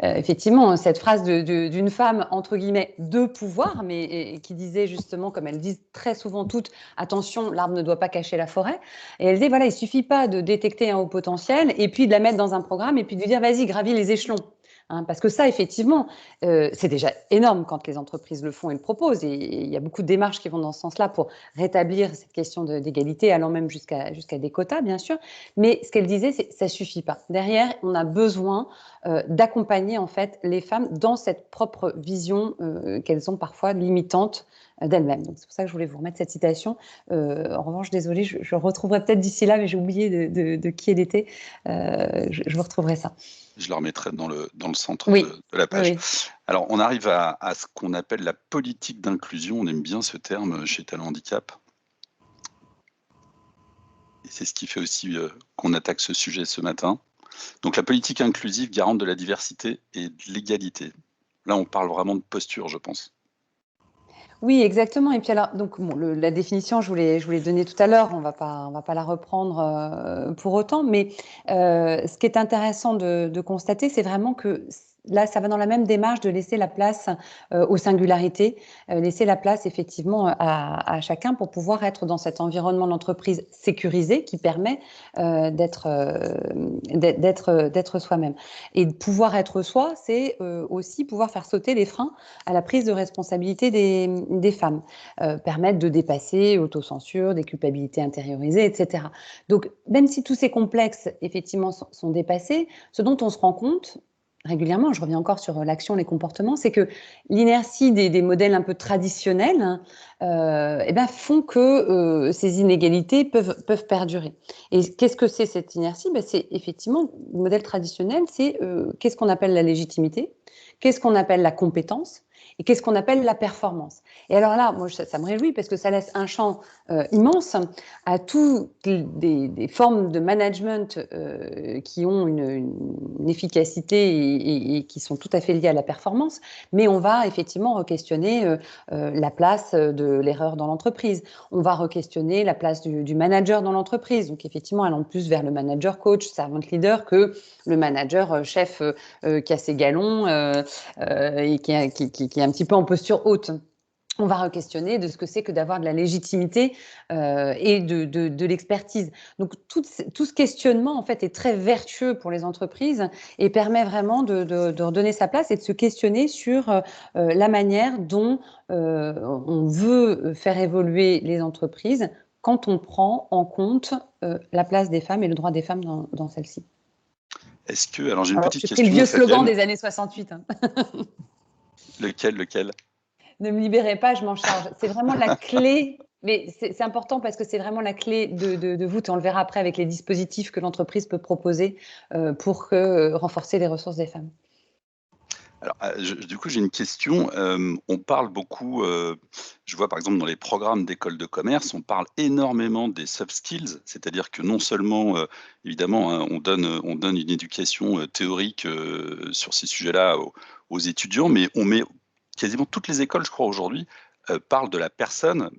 effectivement cette phrase d'une femme, entre guillemets, de pouvoir, mais qui disait justement, comme elles disent très souvent toutes, attention, l'arbre ne doit pas cacher la forêt. Et elle disait, voilà, il ne suffit pas de détecter un haut potentiel et puis de la mettre dans un programme et puis de lui dire, vas-y, gravis les échelons. Parce que ça, effectivement, c'est déjà énorme quand les entreprises le font et le proposent. Et il y a beaucoup de démarches qui vont dans ce sens-là pour rétablir cette question d'égalité, allant même jusqu'à des quotas, bien sûr. Mais ce qu'elle disait, c'est que ça ne suffit pas. Derrière, on a besoin d'accompagner en fait les femmes dans cette propre vision qu'elles ont parfois limitante d'elles-mêmes. Donc c'est pour ça que je voulais vous remettre cette citation. En revanche, désolée, je retrouverai peut-être d'ici là, mais j'ai oublié de qui elle était. Je vous retrouverai ça. Je la remettrai dans le centre de la page. Oui. Alors, on arrive à ce qu'on appelle la politique d'inclusion. On aime bien ce terme chez Talent Handicap. Et c'est ce qui fait aussi qu'on attaque ce sujet ce matin. Donc, la politique inclusive garante de la diversité et de l'égalité. Là, on parle vraiment de posture, je pense. Oui, exactement. Et puis alors, donc la définition, je vous l'ai donnée tout à l'heure. On va pas la reprendre pour autant. Mais ce qui est intéressant de constater, c'est vraiment que là, ça va dans la même démarche de laisser la place aux singularités, laisser la place effectivement à chacun pour pouvoir être dans cet environnement d'entreprise sécurisé qui permet d'être soi-même. Et de pouvoir être soi, c'est aussi pouvoir faire sauter les freins à la prise de responsabilité des femmes, permettre de dépasser autocensure, des culpabilités intériorisées, etc. Donc, même si tous ces complexes, effectivement, sont dépassés, ce dont on se rend compte, régulièrement, je reviens encore sur l'action, les comportements, c'est que l'inertie des modèles un peu traditionnels font que ces inégalités peuvent perdurer. Et qu'est-ce que c'est cette inertie? C'est effectivement, le modèle traditionnel, c'est qu'est-ce qu'on appelle la légitimité, qu'est-ce qu'on appelle la compétence et qu'est-ce qu'on appelle la performance. Et alors là, moi, ça me réjouit parce que ça laisse un champ immense à toutes des formes de management qui ont une efficacité et qui sont tout à fait liées à la performance, mais on va effectivement re-questionner la place de l'erreur dans l'entreprise. On va re-questionner la place du manager dans l'entreprise. Donc effectivement, allant plus vers le manager coach, servant leader que le manager chef qui a ses galons et qui est un petit peu en posture haute. On va re-questionner de ce que c'est que d'avoir de la légitimité et de l'expertise. Donc tout ce questionnement en fait est très vertueux pour les entreprises et permet vraiment de redonner sa place et de se questionner sur la manière dont on veut faire évoluer les entreprises quand on prend en compte la place des femmes et le droit des femmes dans celle-ci. Est-ce que, alors j'ai une Alors, petite j'ai pris le question, vieux slogan Fabienne. des années 68. Hein. Lequel? Ne me libérez pas, je m'en charge. C'est vraiment la clé, mais c'est important parce que c'est vraiment la clé de voûte. On le verra après avec les dispositifs que l'entreprise peut proposer pour renforcer les ressources des femmes. Alors, du coup, j'ai une question. On parle beaucoup, je vois par exemple dans les programmes d'école de commerce, on parle énormément des soft skills, c'est-à-dire que non seulement, évidemment, hein, on donne une éducation théorique sur ces sujets-là aux étudiants, mais on met quasiment toutes les écoles, je crois, aujourd'hui, parlent de la personne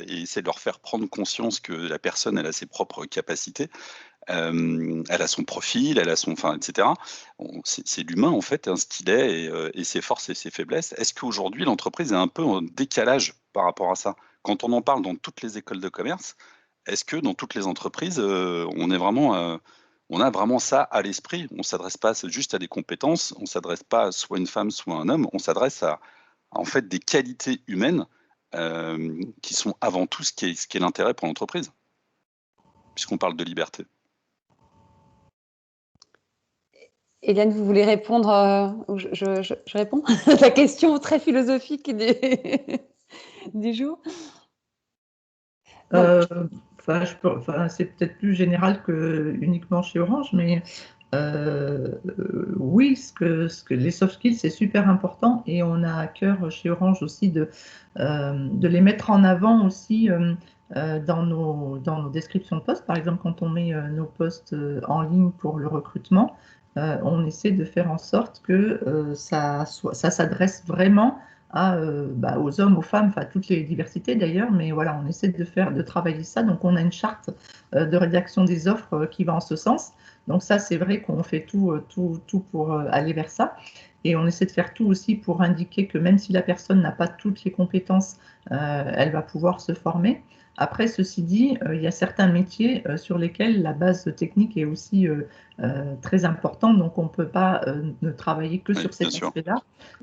et essaient de leur faire prendre conscience que la personne, elle a ses propres capacités. Elle a son profil, elle a son, enfin, etc. C'est l'humain en fait, hein, ce qu'il est et ses forces et ses faiblesses. Est-ce qu'aujourd'hui l'entreprise est un peu en décalage par rapport à ça? Quand on en parle dans toutes les écoles de commerce, est-ce que dans toutes les entreprises, on a vraiment ça à l'esprit? On s'adresse pas juste à des compétences, on s'adresse pas à soit une femme, soit un homme, on s'adresse à en fait des qualités humaines qui sont avant tout ce qui est l'intérêt pour l'entreprise, puisqu'on parle de liberté. Hélène, vous voulez répondre ou je réponds la question très philosophique du jour. C'est peut-être plus général que uniquement chez Orange, mais oui, les soft skills, c'est super important et on a à cœur chez Orange aussi de les mettre en avant aussi dans nos descriptions de postes. Par exemple, quand on met nos postes en ligne pour le recrutement, on essaie de faire en sorte que ça s'adresse vraiment aux hommes, aux femmes, enfin toutes les diversités d'ailleurs, mais voilà, on essaie de travailler ça. Donc on a une charte de rédaction des offres qui va en ce sens. Donc ça, c'est vrai qu'on fait tout pour aller vers ça. Et on essaie de faire tout aussi pour indiquer que même si la personne n'a pas toutes les compétences, elle va pouvoir se former. Après, ceci dit, il y a certains métiers sur lesquels la base technique est aussi très importante, donc on ne peut pas ne travailler que sur cet aspect-là.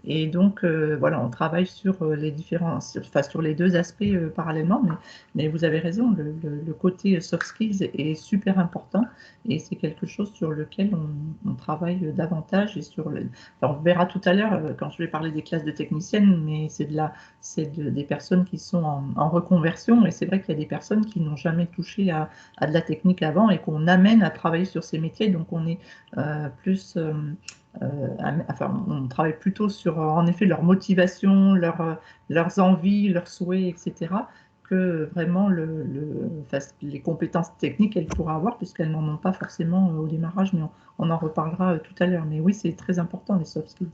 Et donc, voilà, on travaille sur sur les deux aspects parallèlement, mais vous avez raison, le côté soft skills est super important et c'est quelque chose sur lequel on travaille davantage. On verra tout à l'heure quand je vais parler des classes de techniciennes, mais des personnes qui sont en reconversion et c'est vrai qu'il y a des personnes qui n'ont jamais touché à de la technique avant et qu'on amène à travailler sur ces métiers. Donc on est on travaille plutôt sur en effet leur motivation, leurs envies, leurs souhaits, etc. que vraiment les compétences techniques qu'elles pourraient avoir puisqu'elles n'en ont pas forcément au démarrage, mais on en reparlera tout à l'heure. Mais oui, c'est très important les soft skills.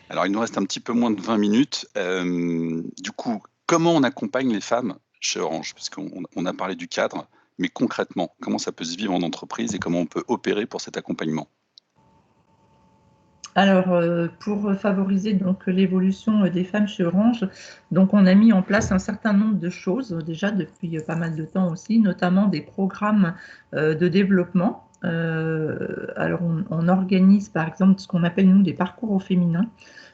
Alors, il nous reste un petit peu moins de 20 minutes. Du coup, comment on accompagne les femmes chez Orange? Parce qu'on a parlé du cadre, mais concrètement, comment ça peut se vivre en entreprise et comment on peut opérer pour cet accompagnement? Alors, pour favoriser donc l'évolution des femmes chez Orange, donc on a mis en place un certain nombre de choses déjà depuis pas mal de temps aussi, notamment des programmes de développement. Alors, on organise par exemple ce qu'on appelle nous des parcours au féminin.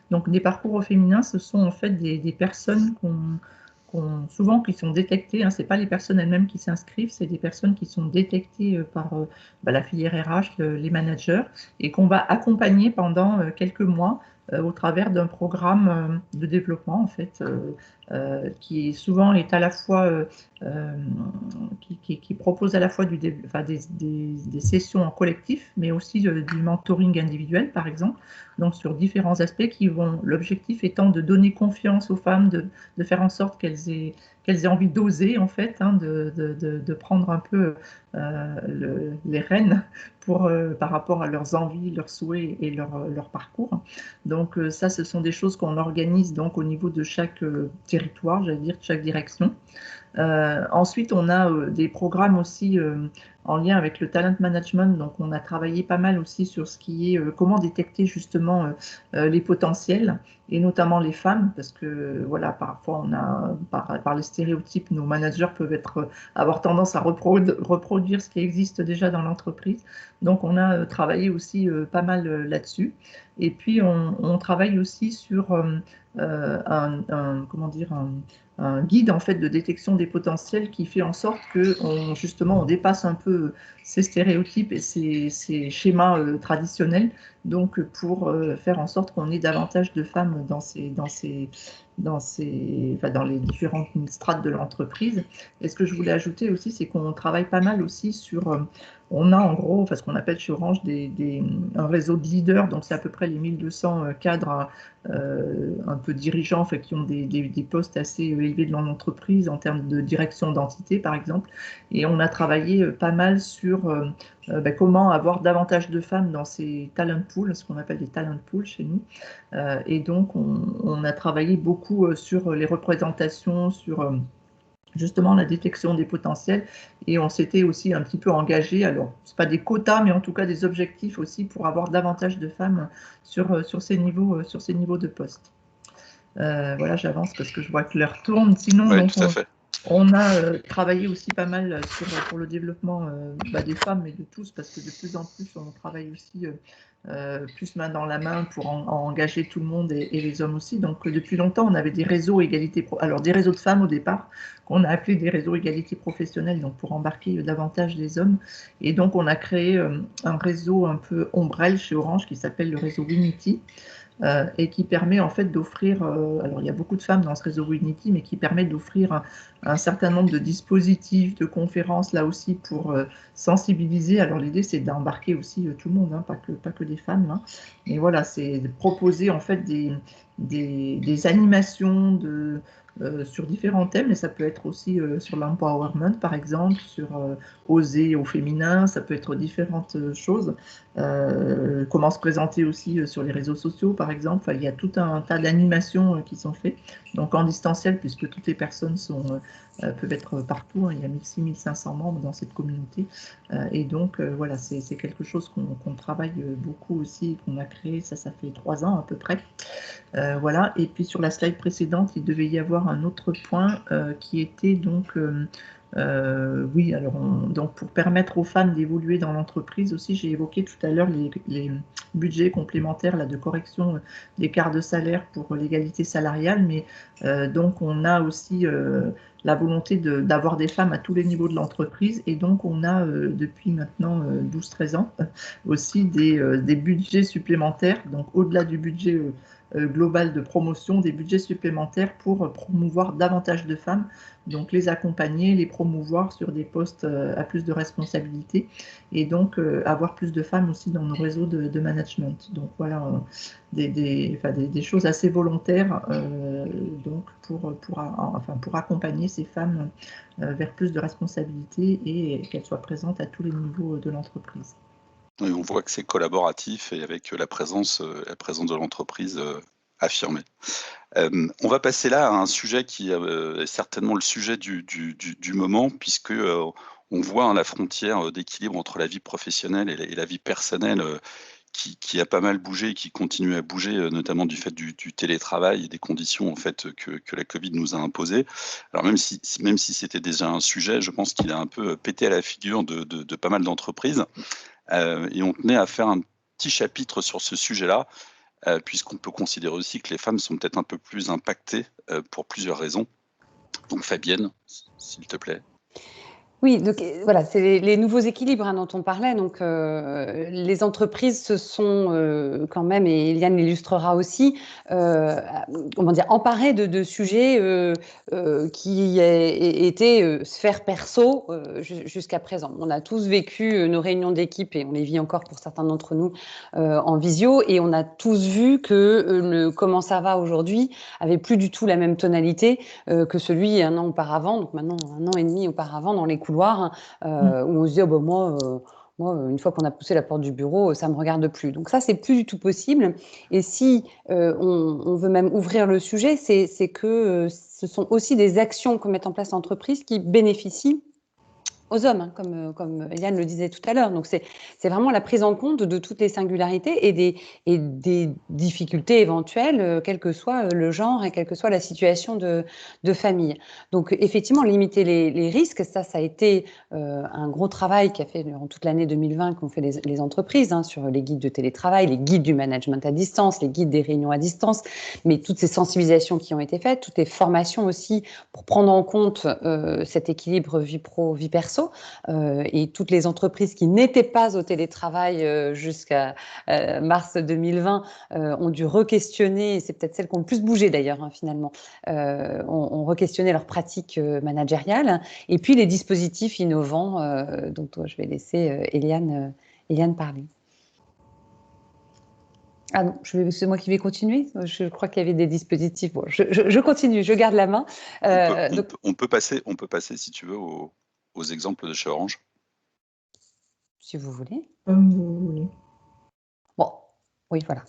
Donc, des parcours au féminin, ce sont en fait des personnes souvent qui sont détectées, hein, ce n'est pas les personnes elles-mêmes qui s'inscrivent, c'est des personnes qui sont détectées par la filière RH, les managers, et qu'on va accompagner pendant quelques mois au travers d'un programme de développement en fait, qui souvent est à la fois qui propose à la fois des sessions en collectif, mais aussi du mentoring individuel par exemple, donc sur différents aspects l'objectif étant de donner confiance aux femmes, de faire en sorte qu'elles aient envie d'oser en fait, hein, de prendre un peu les rênes par rapport à leurs envies, leurs souhaits et leur parcours. Donc ça, ce sont des choses qu'on organise donc au niveau de chaque territoire, j'allais dire de chaque direction. Ensuite, on a des programmes aussi en lien avec le talent management. Donc, on a travaillé pas mal aussi sur ce qui est comment détecter justement les potentiels et notamment les femmes, parce que voilà, parfois par les stéréotypes, nos managers peuvent avoir tendance à reproduire ce qui existe déjà dans l'entreprise. Donc, on a travaillé aussi pas mal là-dessus. Et puis, on travaille aussi sur comment dire, un guide en fait de détection des potentiels qui fait en sorte que justement on dépasse un peu ces stéréotypes et ces schémas traditionnels, donc pour faire en sorte qu'on ait davantage de femmes dans les différentes strates de l'entreprise. Et ce que je voulais ajouter aussi, c'est qu'on travaille pas mal aussi sur on a en gros, ce qu'on appelle chez Orange un réseau de leaders, donc c'est à peu près les 1200 cadres un peu dirigeants, en fait, qui ont des postes assez élevés dans l'entreprise en termes de direction d'entité, par exemple. Et on a travaillé pas mal sur comment avoir davantage de femmes dans ces talent pools, ce qu'on appelle des talent pools chez nous. Et donc, on a travaillé beaucoup sur les représentations, sur justement la détection des potentiels, et on s'était aussi un petit peu engagé, alors c'est pas des quotas mais en tout cas des objectifs aussi pour avoir davantage de femmes sur ces niveaux de poste. Voilà, j'avance parce que je vois que l'heure tourne. Sinon, Oui, donc tout à fait. on a travaillé aussi pas mal pour le développement des femmes, mais de tous, parce que de plus en plus, on travaille aussi plus main dans la main pour engager tout le monde et les hommes aussi. Donc, depuis longtemps, on avait des réseaux alors des réseaux de femmes au départ, qu'on a appelés des réseaux égalité professionnelle, donc pour embarquer davantage les hommes. Et donc, on a créé un réseau un peu ombrelle chez Orange qui s'appelle le réseau Winity. Et qui permet en fait d'offrir, alors il y a beaucoup de femmes dans ce réseau Winity, mais qui permet d'offrir un certain nombre de dispositifs, de conférences là aussi pour sensibiliser. Alors l'idée c'est d'embarquer aussi tout le monde, hein, pas que des femmes. Hein. Et voilà, c'est de proposer en fait des animations sur différents thèmes, et ça peut être aussi sur l'empowerment par exemple, sur oser au féminin, ça peut être différentes choses. Comment se présenter aussi sur les réseaux sociaux, par exemple. Enfin, il y a tout un tas d'animations qui sont faites, donc en distanciel, puisque toutes les personnes peuvent être partout. Hein. Il y a 6500 membres dans cette communauté. Et donc, voilà, c'est quelque chose qu'on travaille beaucoup aussi, qu'on a créé, ça fait 3 ans à peu près. Voilà. Et puis, sur la slide précédente, il devait y avoir un autre point qui était donc... oui, alors donc pour permettre aux femmes d'évoluer dans l'entreprise aussi, j'ai évoqué tout à l'heure les budgets complémentaires là, de correction d'écart de salaire pour l'égalité salariale, mais donc on a aussi la volonté d'avoir des femmes à tous les niveaux de l'entreprise, et donc on a depuis maintenant 12-13 ans aussi des budgets supplémentaires, donc au-delà du budget global de promotion, des budgets supplémentaires pour promouvoir davantage de femmes, donc les accompagner, les promouvoir sur des postes à plus de responsabilité, et donc avoir plus de femmes aussi dans nos réseaux de management. Donc voilà, des choses assez volontaires donc pour accompagner ces femmes vers plus de responsabilité et qu'elles soient présentes à tous les niveaux de l'entreprise. Et on voit que c'est collaboratif et avec la présence de l'entreprise affirmée. On va passer là à un sujet qui est certainement le sujet du moment, puisque on voit hein, la frontière d'équilibre entre la vie professionnelle et la vie personnelle qui a pas mal bougé et qui continue à bouger, notamment du fait du télétravail et des conditions en fait que la Covid nous a imposées. Alors même si c'était déjà un sujet, je pense qu'il a un peu pété à la figure de pas mal d'entreprises. Et on tenait à faire un petit chapitre sur ce sujet-là, puisqu'on peut considérer aussi que les femmes sont peut-être un peu plus impactées pour plusieurs raisons. Donc Fabienne, s'il te plaît. Oui, donc voilà, c'est les nouveaux équilibres dont on parlait. Donc, les entreprises se sont quand même, et Eliane l'illustrera aussi, comment dire, emparées de sujets qui étaient sphère perso jusqu'à présent. On a tous vécu nos réunions d'équipe, et on les vit encore pour certains d'entre nous en visio, et on a tous vu que le comment ça va aujourd'hui avait plus du tout la même tonalité que celui un an auparavant, donc maintenant un an et demi auparavant dans les couloirs, où on se dit oh, bah, moi, une fois qu'on a poussé la porte du bureau, ça ne me regarde plus. Donc ça, c'est plus du tout possible. Et si on veut même ouvrir le sujet, c'est que ce sont aussi des actions que met en place l'entreprise qui bénéficient aux hommes, comme Eliane le disait tout à l'heure. Donc, c'est vraiment la prise en compte de toutes les singularités et des difficultés éventuelles, quel que soit le genre et quelle que soit la situation de famille. Donc, effectivement, limiter les risques, ça a été un gros travail qu'a fait durant toute l'année 2020 qu'ont fait les entreprises, sur les guides de télétravail, les guides du management à distance, les guides des réunions à distance, mais toutes ces sensibilisations qui ont été faites, toutes les formations aussi pour prendre en compte cet équilibre vie pro, vie perso. Et toutes les entreprises qui n'étaient pas au télétravail jusqu'à mars 2020 ont dû re-questionner, et c'est peut-être celles qui ont le plus bougé d'ailleurs finalement, ont re-questionné leurs pratiques managériales, et puis les dispositifs innovants dont je vais laisser Eliane parler. Ah non, c'est moi qui vais continuer. Je crois qu'il y avait des dispositifs. Bon, je continue, je garde la main. On peut passer, si tu veux, aux exemples de chez Orange. Si vous voulez. Comme vous voulez. Bon, oui, voilà.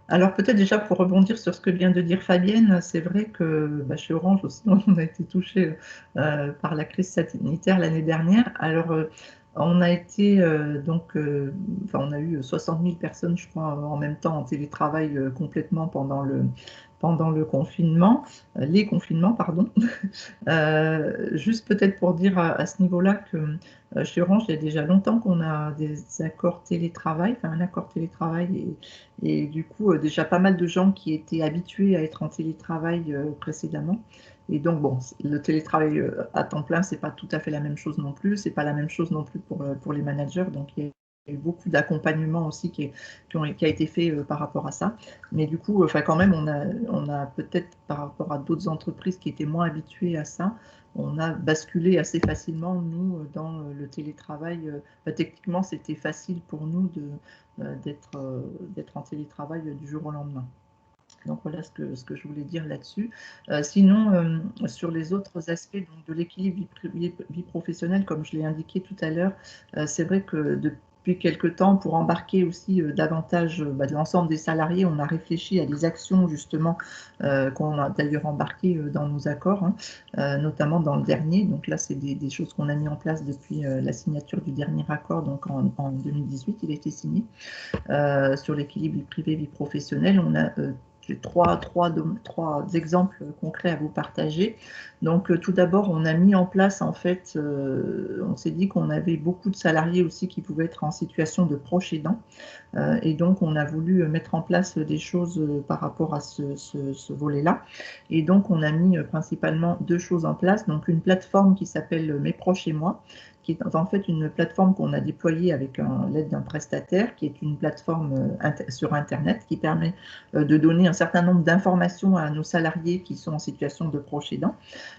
Alors peut-être déjà pour rebondir sur ce que vient de dire Fabienne, c'est vrai que chez Orange aussi, on a été touché par la crise sanitaire l'année dernière. Alors on a été on a eu 60 000 personnes, je crois, en même temps en télétravail complètement pendant le confinement, les confinements, pardon. Juste peut-être pour dire à ce niveau-là que chez Orange, il y a déjà longtemps qu'on a des accords télétravail, enfin un accord télétravail, et du coup, déjà pas mal de gens qui étaient habitués à être en télétravail précédemment. Et donc, bon, le télétravail à temps plein, c'est pas tout à fait la même chose non plus. C'est pas la même chose non plus pour les managers. Donc, il y a eu beaucoup d'accompagnement aussi qui a été fait par rapport à ça. Mais du coup, quand même, on a peut-être par rapport à d'autres entreprises qui étaient moins habituées à ça, on a basculé assez facilement, nous, dans le télétravail. Techniquement, c'était facile pour nous d'être en télétravail du jour au lendemain. Donc voilà ce que je voulais dire là-dessus. Sinon, sur les autres aspects donc, de l'équilibre vie professionnelle, comme je l'ai indiqué tout à l'heure, c'est vrai que depuis quelque temps, pour embarquer aussi davantage de l'ensemble des salariés, on a réfléchi à des actions justement qu'on a d'ailleurs embarquées dans nos accords, notamment dans le dernier. Donc là, c'est des choses qu'on a mis en place depuis la signature du dernier accord, donc en 2018, il a été signé, sur l'équilibre vie privée, vie professionnelle. On a j'ai trois exemples concrets à vous partager. Donc, tout d'abord, on a mis en place, en fait, on s'est dit qu'on avait beaucoup de salariés aussi qui pouvaient être en situation de proche aidant. Et donc, on a voulu mettre en place des choses par rapport à ce volet-là. Et donc, on a mis principalement deux choses en place. Donc, une plateforme qui s'appelle Mes proches et moi, qui est en fait une plateforme qu'on a déployée avec l'aide d'un prestataire, qui est une plateforme sur Internet qui permet de donner un certain nombre d'informations à nos salariés qui sont en situation de proche aidant.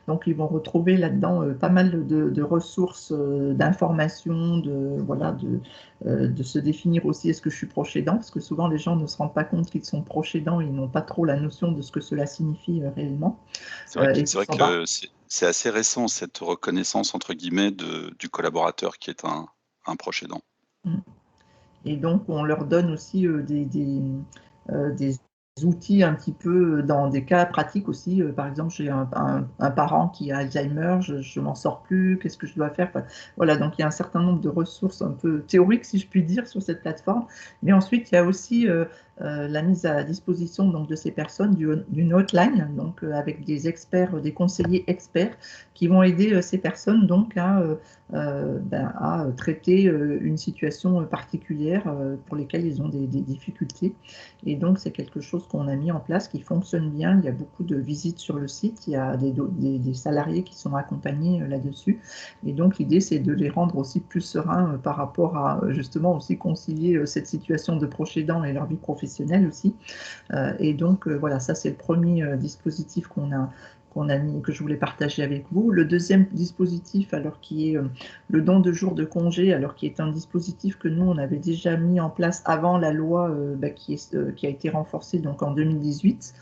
Donc, ils vont retrouver là-dedans pas mal de ressources d'informations, de se définir aussi est-ce que je suis proche aidant, parce que souvent les gens ne se rendent pas compte qu'ils sont proches aidants et ils n'ont pas trop la notion de ce que cela signifie réellement. C'est vrai que c'est assez récent, cette reconnaissance entre guillemets du collaborateur qui est un proche aidant. Et donc on leur donne aussi des outils un petit peu dans des cas pratiques aussi. Par exemple, j'ai un parent qui a Alzheimer, je m'en sors plus, qu'est-ce que je dois faire? Enfin, voilà, donc il y a un certain nombre de ressources un peu théoriques, si je puis dire, sur cette plateforme. Mais ensuite, il y a aussi la mise à disposition donc, de ces personnes d'une hotline, donc avec des experts, des conseillers experts qui vont aider ces personnes donc à traiter une situation particulière pour lesquelles ils ont des difficultés. Et donc c'est quelque chose qu'on a mis en place qui fonctionne bien. Il y a beaucoup de visites sur le site, il y a des salariés qui sont accompagnés là-dessus. Et donc l'idée c'est de les rendre aussi plus sereins par rapport à justement aussi concilier cette situation de proche aidant et leur vie professionnelle aussi. Et donc voilà, ça c'est le premier dispositif qu'on a mis, que je voulais partager avec vous. Le deuxième dispositif, alors qui est le don de jours de congé, alors qui est un dispositif que nous on avait déjà mis en place avant la loi qui a été renforcée donc en 2018.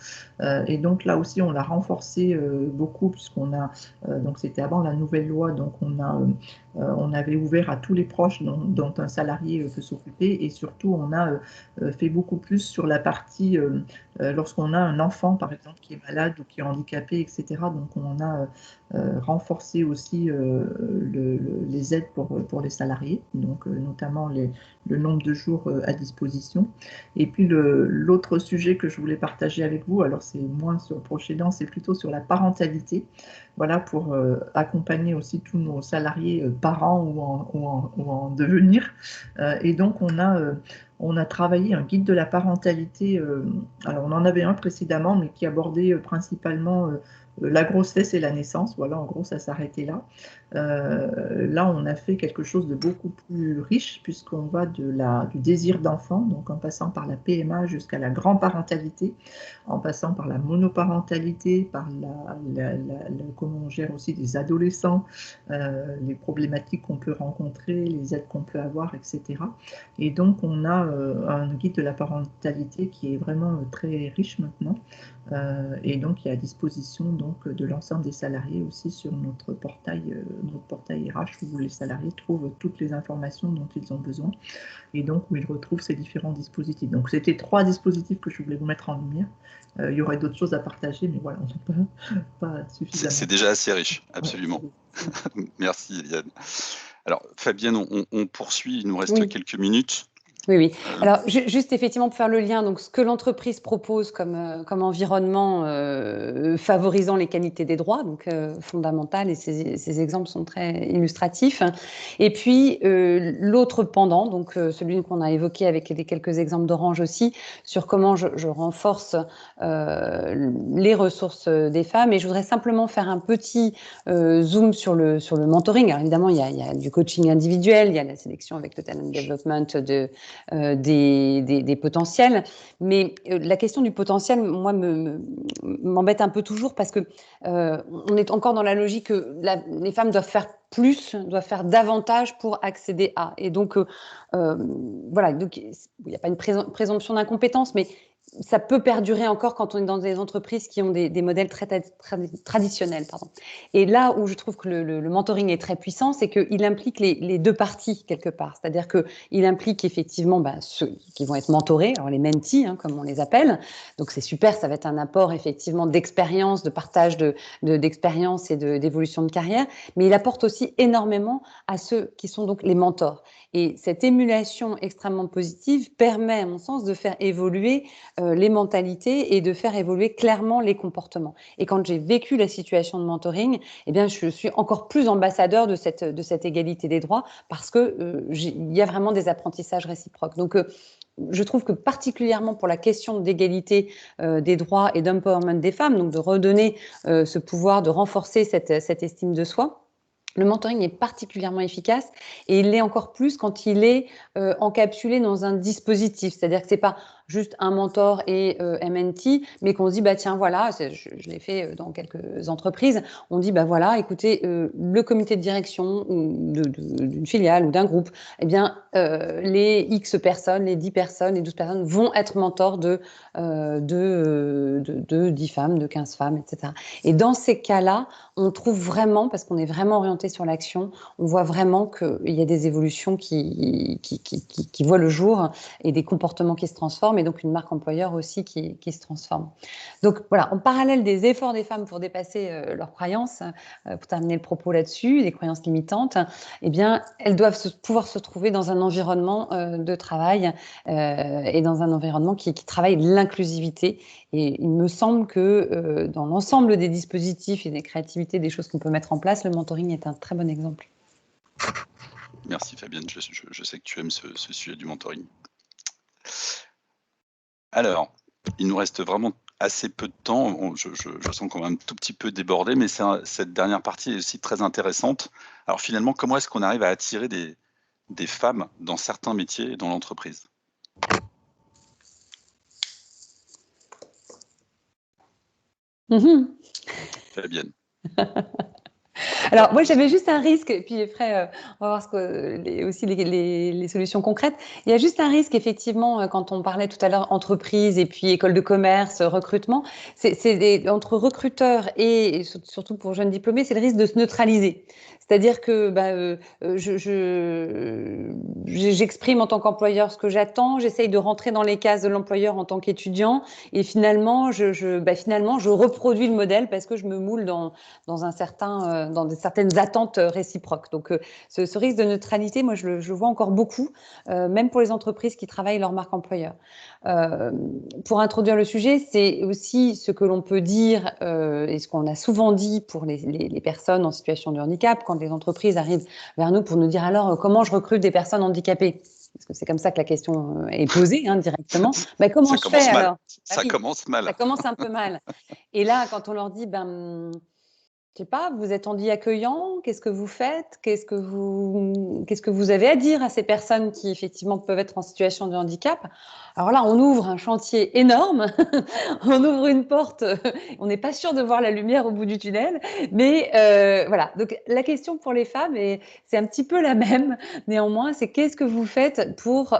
Et donc là aussi on l'a renforcé beaucoup puisqu'on a donc c'était avant la nouvelle loi, donc on avait ouvert à tous les proches dont un salarié peut s'occuper, et surtout on a fait beaucoup plus sur la partie lorsqu'on a un enfant par exemple qui est malade ou qui est handicapé, etc. Donc on a renforcé aussi les aides pour les salariés, donc notamment le nombre de jours à disposition. Et puis l'autre sujet que je voulais partager avec vous, alors c'est moins sur le proche aidant, c'est plutôt sur la parentalité. Voilà, pour accompagner aussi tous nos salariés parents ou en devenir. Et donc, on a travaillé un guide de la parentalité. Alors, on en avait un précédemment, mais qui abordait principalement la grossesse et la naissance. Voilà, en gros, ça s'arrêtait là. Là, on a fait quelque chose de beaucoup plus riche, puisqu'on va du désir d'enfant, donc en passant par la PMA jusqu'à la grand-parentalité, en passant par la monoparentalité, par comment on gère aussi des adolescents, les problématiques qu'on peut rencontrer, les aides qu'on peut avoir, etc. Et donc, on a un guide de la parentalité qui est vraiment très riche maintenant, et donc qui est à disposition donc, de l'ensemble des salariés aussi sur notre portail RH, où les salariés trouvent toutes les informations dont ils ont besoin, et donc où ils retrouvent ces différents dispositifs. Donc, c'était 3 dispositifs que je voulais vous mettre en lumière. Il y aurait d'autres choses à partager, mais voilà, on ne peut pas suffisamment. C'est déjà assez riche, absolument. Ouais, merci Eliane. Alors Fabienne, on poursuit, il nous reste quelques minutes. Oui. Alors, juste effectivement pour faire le lien, donc ce que l'entreprise propose comme environnement favorisant les qualités des droits, donc fondamental, et ces exemples sont très illustratifs. Et puis l'autre pendant, donc celui qu'on a évoqué avec les quelques exemples d'Orange aussi, sur comment je renforce les ressources des femmes. Et je voudrais simplement faire un petit zoom sur le mentoring. Alors évidemment, il y a du coaching individuel, il y a la sélection avec le talent development des potentiels, mais la question du potentiel, moi, m'embête un peu toujours parce que on est encore dans la logique que les femmes doivent faire plus, doivent faire davantage pour accéder à. Et donc, voilà, donc, il n'y a pas une présomption d'incompétence, mais ça peut perdurer encore quand on est dans des entreprises qui ont des modèles très traditionnels. Et là où je trouve que le mentoring est très puissant, c'est qu'il implique les deux parties quelque part. C'est-à-dire qu'il implique effectivement ceux qui vont être mentorés, alors les mentees, comme on les appelle. Donc c'est super, ça va être un apport effectivement d'expérience, de partage d'expérience et d'évolution de carrière. Mais il apporte aussi énormément à ceux qui sont donc les mentors. Et cette émulation extrêmement positive permet, à mon sens, de faire évoluer les mentalités et de faire évoluer clairement les comportements. Et quand j'ai vécu la situation de mentoring, eh bien, je suis encore plus ambassadeur de cette égalité des droits parce qu'il y a vraiment des apprentissages réciproques. Donc, je trouve que particulièrement pour la question d'égalité des droits et d'empowerment des femmes, donc de redonner ce pouvoir, de renforcer cette estime de soi, le mentoring est particulièrement efficace et il l'est encore plus quand il est encapsulé dans un dispositif. C'est-à-dire que ce n'est pas juste un mentor et MNT, mais qu'on se dit, tiens, voilà, je l'ai fait dans quelques entreprises, on dit, voilà, écoutez, le comité de direction d'une filiale ou d'un groupe, eh bien, les X personnes, les 10 personnes, les 12 personnes vont être mentors de 10 femmes, de 15 femmes, etc. Et dans ces cas-là, on trouve vraiment, parce qu'on est vraiment orienté sur l'action, on voit vraiment qu'il y a des évolutions qui voient le jour et des comportements qui se transforment. et donc une marque employeur aussi qui se transforme. Donc voilà, en parallèle des efforts des femmes pour dépasser leurs croyances, pour terminer le propos là-dessus, les croyances limitantes, eh bien, elles doivent pouvoir se trouver dans un environnement de travail et dans un environnement qui travaille l'inclusivité. Et il me semble que dans l'ensemble des dispositifs et des créativités, des choses qu'on peut mettre en place, le mentoring est un très bon exemple. Merci Fabienne, je sais que tu aimes ce sujet du mentoring. Alors, il nous reste vraiment assez peu de temps. Je sens qu'on va un tout petit peu déborder, mais cette dernière partie est aussi très intéressante. Alors finalement, comment est-ce qu'on arrive à attirer des femmes dans certains métiers dans l'entreprise? Fabienne. Alors, moi, j'avais juste un risque, et puis après, on va voir aussi les solutions concrètes. Il y a juste un risque, effectivement, quand on parlait tout à l'heure entreprise et puis école de commerce, recrutement, entre recruteurs et surtout pour jeunes diplômés, c'est le risque de se neutraliser. C'est-à-dire que j'exprime en tant qu'employeur ce que j'attends, j'essaye de rentrer dans les cases de l'employeur en tant qu'étudiant, et finalement, je reproduis le modèle parce que je me moule dans certaines attentes réciproques. Donc, ce risque de neutralité, moi, je le vois encore beaucoup, même pour les entreprises qui travaillent leur marque employeur. Pour introduire le sujet, c'est aussi ce que l'on peut dire et ce qu'on a souvent dit pour les personnes en situation de handicap, quand les entreprises arrivent vers nous pour nous dire alors comment je recrute des personnes handicapées, parce que c'est comme ça que la question est posée directement. Comment je fais alors? Ça commence mal. Ça commence un peu mal. Et là, quand on leur dit, je sais pas, vous êtes handi accueillant, qu'est-ce que vous faites? Qu'est-ce que vous avez à dire à ces personnes qui effectivement peuvent être en situation de handicap? Alors là, on ouvre un chantier énorme, on ouvre une porte, on n'est pas sûr de voir la lumière au bout du tunnel, mais voilà. Donc la question pour les femmes, c'est un petit peu la même, néanmoins, c'est qu'est-ce que vous faites pour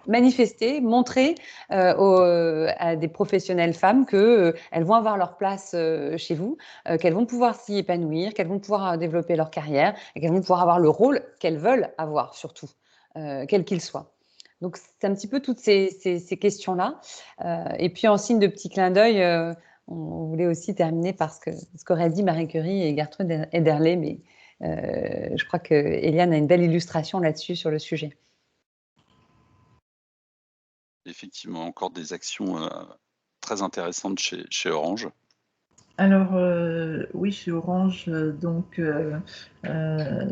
manifester, montrer à des professionnelles femmes qu'elles vont avoir leur place chez vous, qu'elles vont pouvoir s'y épanouir, qu'elles vont pouvoir développer leur carrière et qu'elles vont pouvoir avoir le rôle qu'elles veulent avoir surtout, quel qu'il soit. Donc, c'est un petit peu toutes ces questions-là. Et puis, en signe de petit clin d'œil, on voulait aussi terminer par ce qu'auraient dit Marie Curie et Gertrude Ederle, mais je crois que Eliane a une belle illustration là-dessus sur le sujet. Effectivement, encore des actions très intéressantes chez Orange. Alors, oui, chez Orange,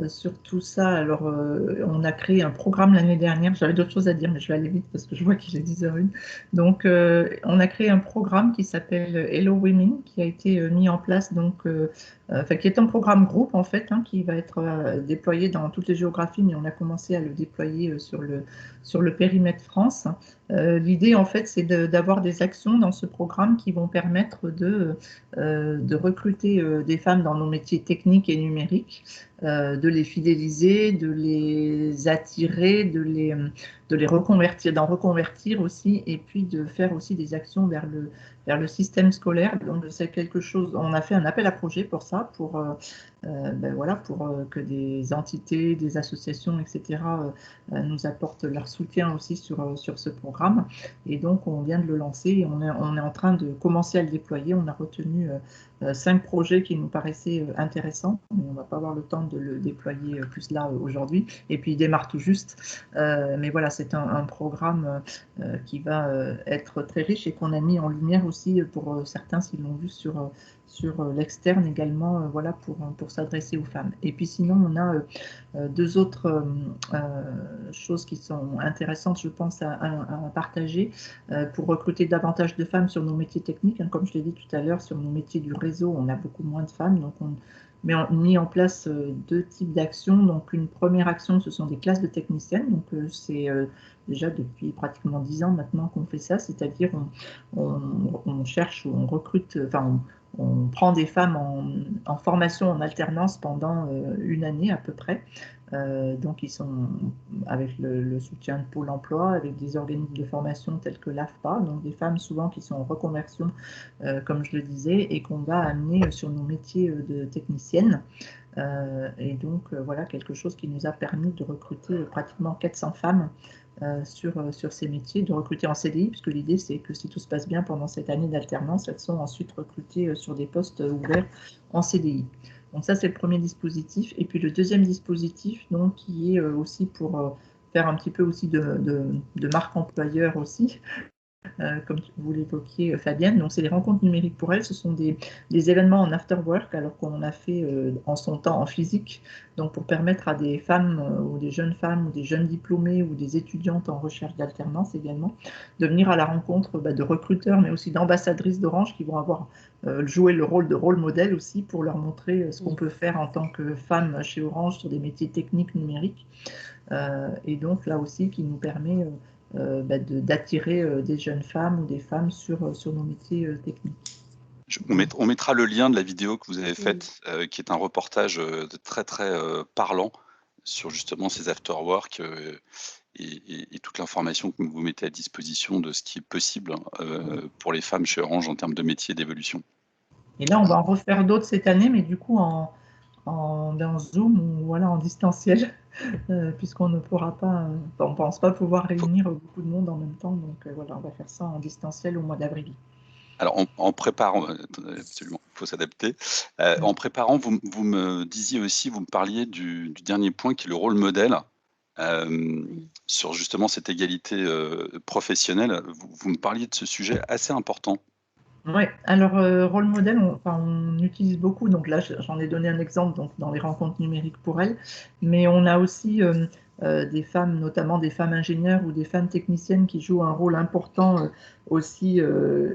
sur tout ça, alors on a créé un programme l'année dernière. J'avais d'autres choses à dire, mais je vais aller vite parce que je vois qu'il est 10h01. Donc, on a créé un programme qui s'appelle Hello Women, qui a été mis en place, qui est un programme groupe en fait, qui va être déployé dans toutes les géographies, mais on a commencé à le déployer sur le périmètre France. L'idée, en fait, c'est d'avoir des actions dans ce programme qui vont permettre de recruter des femmes dans nos métiers techniques et numériques, de les fidéliser, de les attirer, de les reconvertir, d'en reconvertir aussi, et puis de faire aussi des actions vers le système scolaire. Donc c'est quelque chose, on a fait un appel à projet pour ça, pour que des entités, des associations, etc. nous apportent leur soutien aussi sur ce programme. Et donc on vient de le lancer et on est en train de commencer à le déployer. On a retenu 5 projets qui nous paraissaient intéressants, mais on ne va pas avoir le temps de le déployer plus là aujourd'hui. Et puis il démarre tout juste. Mais voilà, c'est un programme qui va être très riche et qu'on a mis en lumière aussi pour certains s'ils l'ont vu sur l'externe également, pour s'adresser aux femmes. Et puis sinon, on a 2 autres choses qui sont intéressantes, je pense, à partager pour recruter davantage de femmes sur nos métiers techniques. Comme je l'ai dit tout à l'heure, sur nos métiers du réseau, on a beaucoup moins de femmes, donc on a mis en place 2 types d'actions. Donc une première action, ce sont des classes de techniciennes. Donc c'est déjà depuis pratiquement 10 ans maintenant qu'on fait ça, c'est-à-dire on cherche, on recrute, on prend des femmes en formation, en alternance pendant une année à peu près. Donc ils sont avec le soutien de Pôle emploi, avec des organismes de formation tels que l'AFPA, donc des femmes souvent qui sont en reconversion, comme je le disais, et qu'on va amener sur nos métiers de techniciennes. Et donc voilà quelque chose qui nous a permis de recruter pratiquement 400 femmes sur ces métiers, de recruter en CDI, puisque l'idée c'est que si tout se passe bien pendant cette année d'alternance, elles sont ensuite recrutées sur des postes ouverts en CDI. Donc ça c'est le premier dispositif. Et puis le deuxième dispositif, donc, qui est aussi pour faire un petit peu aussi de marque employeur aussi, comme vous l'évoquiez, Fabienne. Donc, c'est les rencontres numériques pour elles. Ce sont des événements en after work, alors qu'on a fait en son temps en physique. Donc, pour permettre à des femmes ou des jeunes femmes ou des jeunes diplômés ou des étudiantes en recherche d'alternance également, de venir à la rencontre de recruteurs, mais aussi d'ambassadrices d'Orange qui vont avoir joué le rôle de rôle modèle aussi pour leur montrer ce qu'on peut faire en tant que femme chez Orange sur des métiers techniques numériques. Et donc, là aussi, qui nous permet d'attirer des jeunes femmes ou des femmes sur nos métiers techniques. On mettra le lien de la vidéo que vous avez faite, qui est un reportage très très parlant sur justement ces after-work et toute l'information que vous mettez à disposition de ce qui est possible pour les femmes chez Orange en termes de métier et d'évolution. Et là, on va en refaire d'autres cette année, mais du coup en Zoom ou voilà, en distanciel, puisqu'on ne pourra pas, on ne pense pas pouvoir réunir beaucoup de monde en même temps. Donc voilà, on va faire ça en distanciel au mois d'avril. Alors, en préparant, absolument, il faut s'adapter. En préparant, vous me disiez aussi, vous me parliez du dernier point qui est le rôle modèle sur justement cette égalité professionnelle. Vous me parliez de ce sujet assez important. Oui, alors rôle modèle, on utilise beaucoup, donc là j'en ai donné un exemple donc, dans les rencontres numériques pour elles, mais on a aussi des femmes, notamment des femmes ingénieures ou des femmes techniciennes qui jouent un rôle important aussi,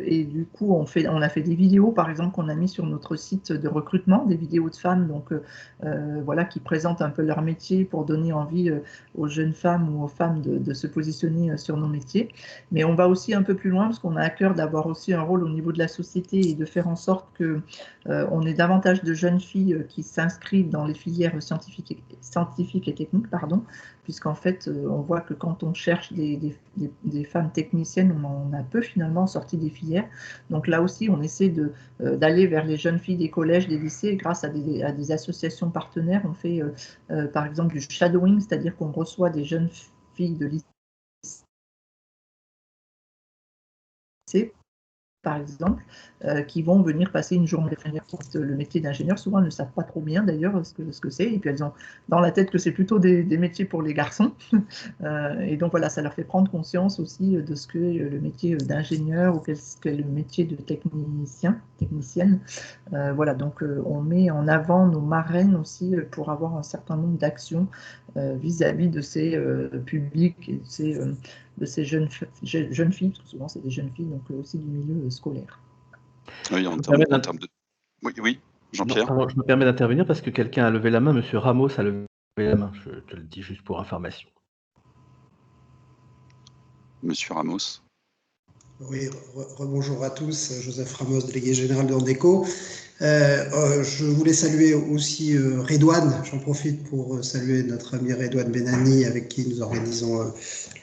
et du coup on a fait des vidéos par exemple qu'on a mis sur notre site de recrutement, des vidéos de femmes donc, voilà, qui présentent un peu leur métier pour donner envie aux jeunes femmes ou aux femmes de se positionner sur nos métiers. Mais on va aussi un peu plus loin parce qu'on a à cœur d'avoir aussi un rôle au niveau de la société et de faire en sorte qu'on ait davantage de jeunes filles qui s'inscrivent dans les filières scientifiques et techniques, puisqu'en fait, on voit que quand on cherche des femmes techniciennes, on en a peu finalement sorti des filières. Donc là aussi, on essaie d'aller vers les jeunes filles des collèges, des lycées, grâce à des associations partenaires. On fait par exemple du shadowing, c'est-à-dire qu'on reçoit des jeunes filles de lycée, par exemple, qui vont venir passer une journée d'ingénieur. Le métier d'ingénieur, souvent, elles ne savent pas trop bien d'ailleurs ce que c'est, et puis elles ont dans la tête que c'est plutôt des métiers pour les garçons. Et donc voilà, ça leur fait prendre conscience aussi de ce que le métier d'ingénieur ou qu'est-ce que le métier de technicienne. Voilà, donc on met en avant nos marraines aussi pour avoir un certain nombre d'actions vis-à-vis de ces publics et de ces jeunes filles, parce que souvent c'est des jeunes filles, donc aussi du milieu scolaire. Oui, en termes de... Oui, Jean-Pierre. Je me permets d'intervenir parce que quelqu'un a levé la main, Monsieur Ramos a levé la main, je te le dis juste pour information. Monsieur Ramos. Oui, rebonjour à tous, Joseph Ramos, délégué général d'Andeco. Je voulais saluer aussi Redouane, j'en profite pour saluer notre ami Redouane Benani avec qui nous organisons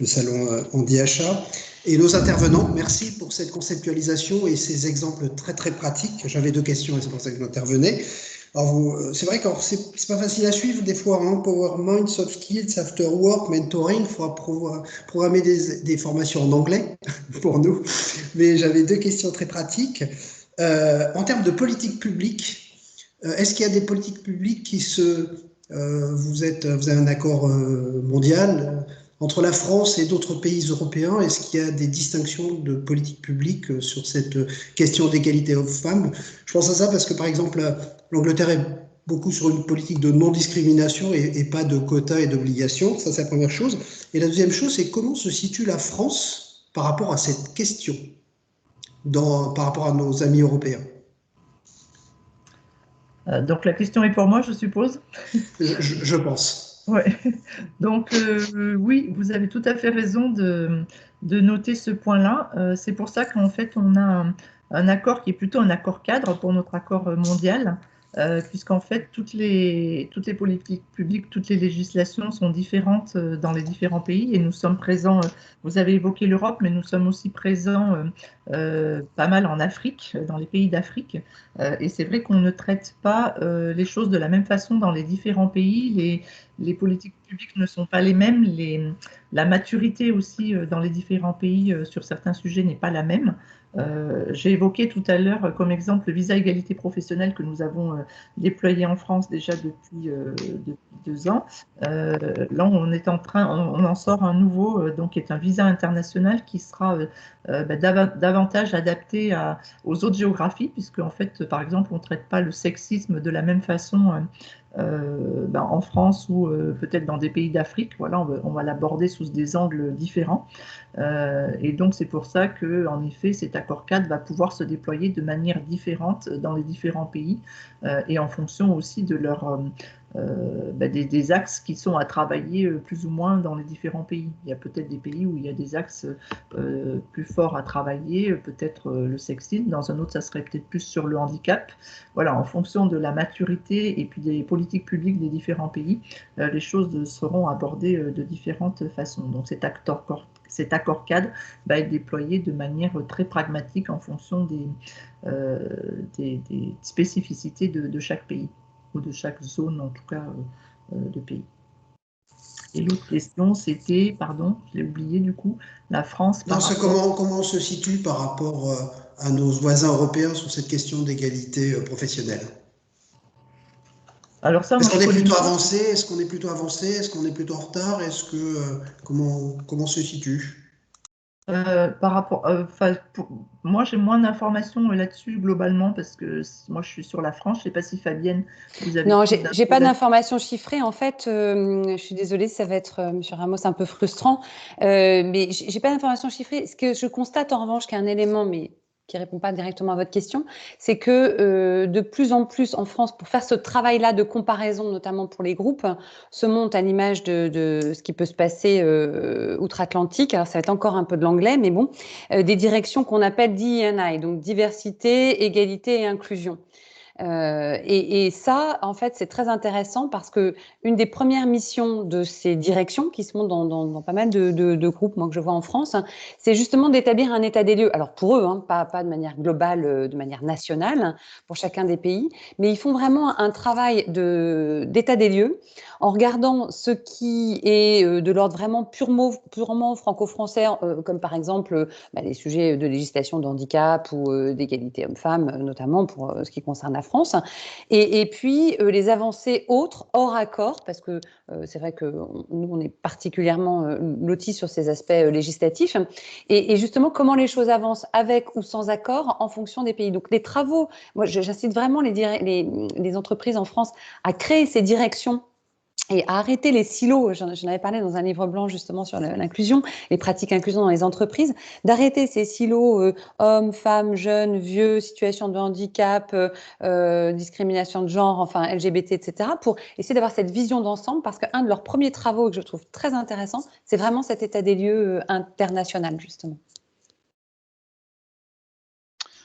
le salon Handi-Achat. Et nos intervenants, merci pour cette conceptualisation et ces exemples très très pratiques. J'avais 2 questions et c'est pour ça que j'intervenais. Alors c'est vrai que c'est pas facile à suivre des fois, hein, PowerMind, Soft Skills, After Work, Mentoring, il faudra programmer des formations en anglais pour nous. Mais j'avais 2 questions très pratiques. En termes de politique publique, est-ce qu'il y a des politiques publiques qui vous avez un accord mondial entre la France et d'autres pays européens? Est-ce qu'il y a des distinctions de politique publique sur cette question d'égalité hommes-femmes? Je pense à ça parce que, par exemple, l'Angleterre est beaucoup sur une politique de non-discrimination et pas de quotas et d'obligations. Ça, c'est la première chose. Et la deuxième chose, c'est comment se situe la France par rapport à cette question, par rapport à nos amis européens. Donc la question est pour moi, je suppose. Je pense. Ouais. Donc oui, vous avez tout à fait raison de noter ce point-là. C'est pour ça qu'en fait on a un accord qui est plutôt un accord cadre pour notre accord mondial, puisqu'en fait, toutes les politiques publiques, toutes les législations sont différentes dans les différents pays et nous sommes présents, vous avez évoqué l'Europe, mais nous sommes aussi présents pas mal en Afrique, dans les pays d'Afrique. Et c'est vrai qu'on ne traite pas les choses de la même façon dans les différents pays. Les politiques publiques ne sont pas les mêmes. La maturité aussi dans les différents pays sur certains sujets n'est pas la même. J'ai évoqué tout à l'heure comme exemple le visa égalité professionnelle que nous avons déployé en France déjà depuis 2 ans. Là, on est on en sort un nouveau, donc qui est un visa international qui sera davantage adapté aux autres géographies, puisque en fait, par exemple, on ne traite pas le sexisme de la même façon en France ou peut-être dans des pays d'Afrique. Voilà, on va l'aborder sous des angles différents. Et donc, c'est pour ça que, en effet, cet accord cadre va pouvoir se déployer de manière différente dans les différents pays et en fonction aussi de des axes qui sont à travailler plus ou moins dans les différents pays. Il y a peut-être des pays où il y a des axes plus forts à travailler, peut-être le sexisme. Dans un autre, ça serait peut-être plus sur le handicap. Voilà, en fonction de la maturité et puis des politiques publiques des différents pays, les choses seront abordées de différentes façons. Donc, cet accord cadre va être déployé de manière très pragmatique en fonction des spécificités de chaque pays, ou de chaque zone, en tout cas, de pays. Et l'autre question, c'était, pardon, je l'ai oublié du coup, la France Non, c'est comment on se situe par rapport à nos voisins européens sur cette question d'égalité professionnelle? Alors ça, Est-ce moi, qu'on je est connais plutôt moins. avancé? Est-ce qu'on est plutôt avancé? Est-ce qu'on est plutôt en retard? Comment on se situe? Par rapport, moi, j'ai moins d'informations là-dessus globalement parce que moi, je suis sur la France. Je ne sais pas si Fabienne, vous avez Non, plus j'ai d'infos pas là-dessus. d'informations chiffrées. En fait, je suis désolée, ça va être, Monsieur Ramos, un peu frustrant, mais j'ai pas d'informations chiffrées. Ce que je constate en revanche, qu'il y a un élément, mais qui répond pas directement à votre question, c'est que de plus en plus en France, pour faire ce travail-là de comparaison, notamment pour les groupes, se monte à l'image de ce qui peut se passer outre-Atlantique. Alors, ça va être encore un peu de l'anglais, mais bon, des directions qu'on appelle DE&I, donc diversité, égalité et inclusion. Et ça, en fait, c'est très intéressant parce que une des premières missions de ces directions qui se montent dans pas mal de groupes, moi que je vois en France, hein, c'est justement d'établir un état des lieux. Alors pour eux, hein, pas de manière globale, de manière nationale hein, pour chacun des pays, mais ils font vraiment un travail d'état des lieux en regardant ce qui est de l'ordre vraiment purement franco-français, comme par exemple les sujets de législation de handicap ou d'égalité hommes-femmes, notamment pour ce qui concerne la France. Et puis, les avancées autres, hors accord, parce que c'est vrai que nous, on est particulièrement lotis sur ces aspects législatifs. Et justement, comment les choses avancent avec ou sans accord en fonction des pays. Donc, les travaux, moi, j'incite vraiment les entreprises en France à créer ces directions et à arrêter les silos. J'en avais parlé dans un livre blanc justement sur l'inclusion, les pratiques inclusion dans les entreprises, d'arrêter ces silos hommes, femmes, jeunes, vieux, situation de handicap, discrimination de genre, enfin LGBT, etc., pour essayer d'avoir cette vision d'ensemble, parce qu'un de leurs premiers travaux que je trouve très intéressant, c'est vraiment cet état des lieux international, justement.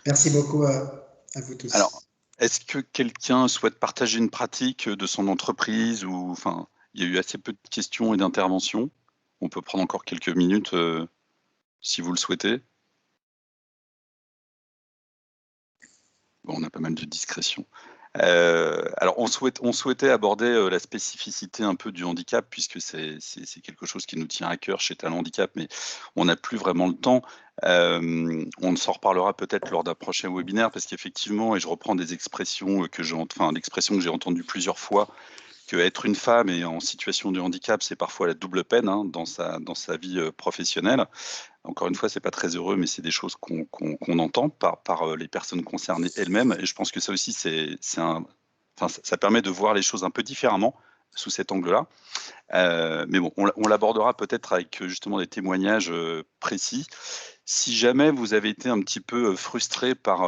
Merci beaucoup à vous tous. Alors, est-ce que quelqu'un souhaite partager une pratique de son entreprise ou, enfin, il y a eu assez peu de questions et d'interventions. On peut prendre encore quelques minutes si vous le souhaitez. Bon, on a pas mal de discrétion. Alors, on souhaitait aborder la spécificité un peu du handicap, puisque c'est quelque chose qui nous tient à cœur chez Talent Handicap, mais on n'a plus vraiment le temps. On s'en reparlera peut-être lors d'un prochain webinaire, parce qu'effectivement, et je reprends des expressions l'expression que j'ai entendue plusieurs fois, que être une femme et en situation de handicap, c'est parfois la double peine hein, dans sa vie professionnelle. Encore une fois, c'est pas très heureux, mais c'est des choses qu'on entend par les personnes concernées elles-mêmes. Et je pense que ça aussi, ça permet de voir les choses un peu différemment sous cet angle-là. Mais bon, on l'abordera peut-être avec justement des témoignages précis. Si jamais vous avez été un petit peu frustré par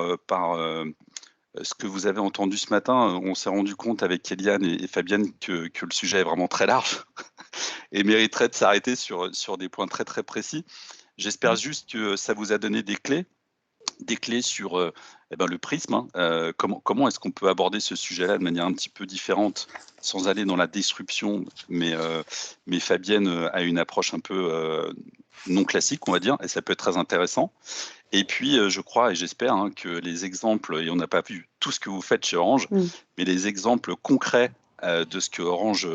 ce que vous avez entendu ce matin, on s'est rendu compte avec Eliane et Fabienne que le sujet est vraiment très large et mériterait de s'arrêter sur des points très très précis. J'espère juste que ça vous a donné des clés des clés sur le prisme, hein. Comment est-ce qu'on peut aborder ce sujet-là de manière un petit peu différente, sans aller dans la disruption, mais Fabienne a une approche un peu non classique, on va dire, et ça peut être très intéressant. Et puis, je crois et j'espère, hein, que les exemples, et on n'a pas vu tout ce que vous faites chez Orange, mais les exemples concrets de ce que Orange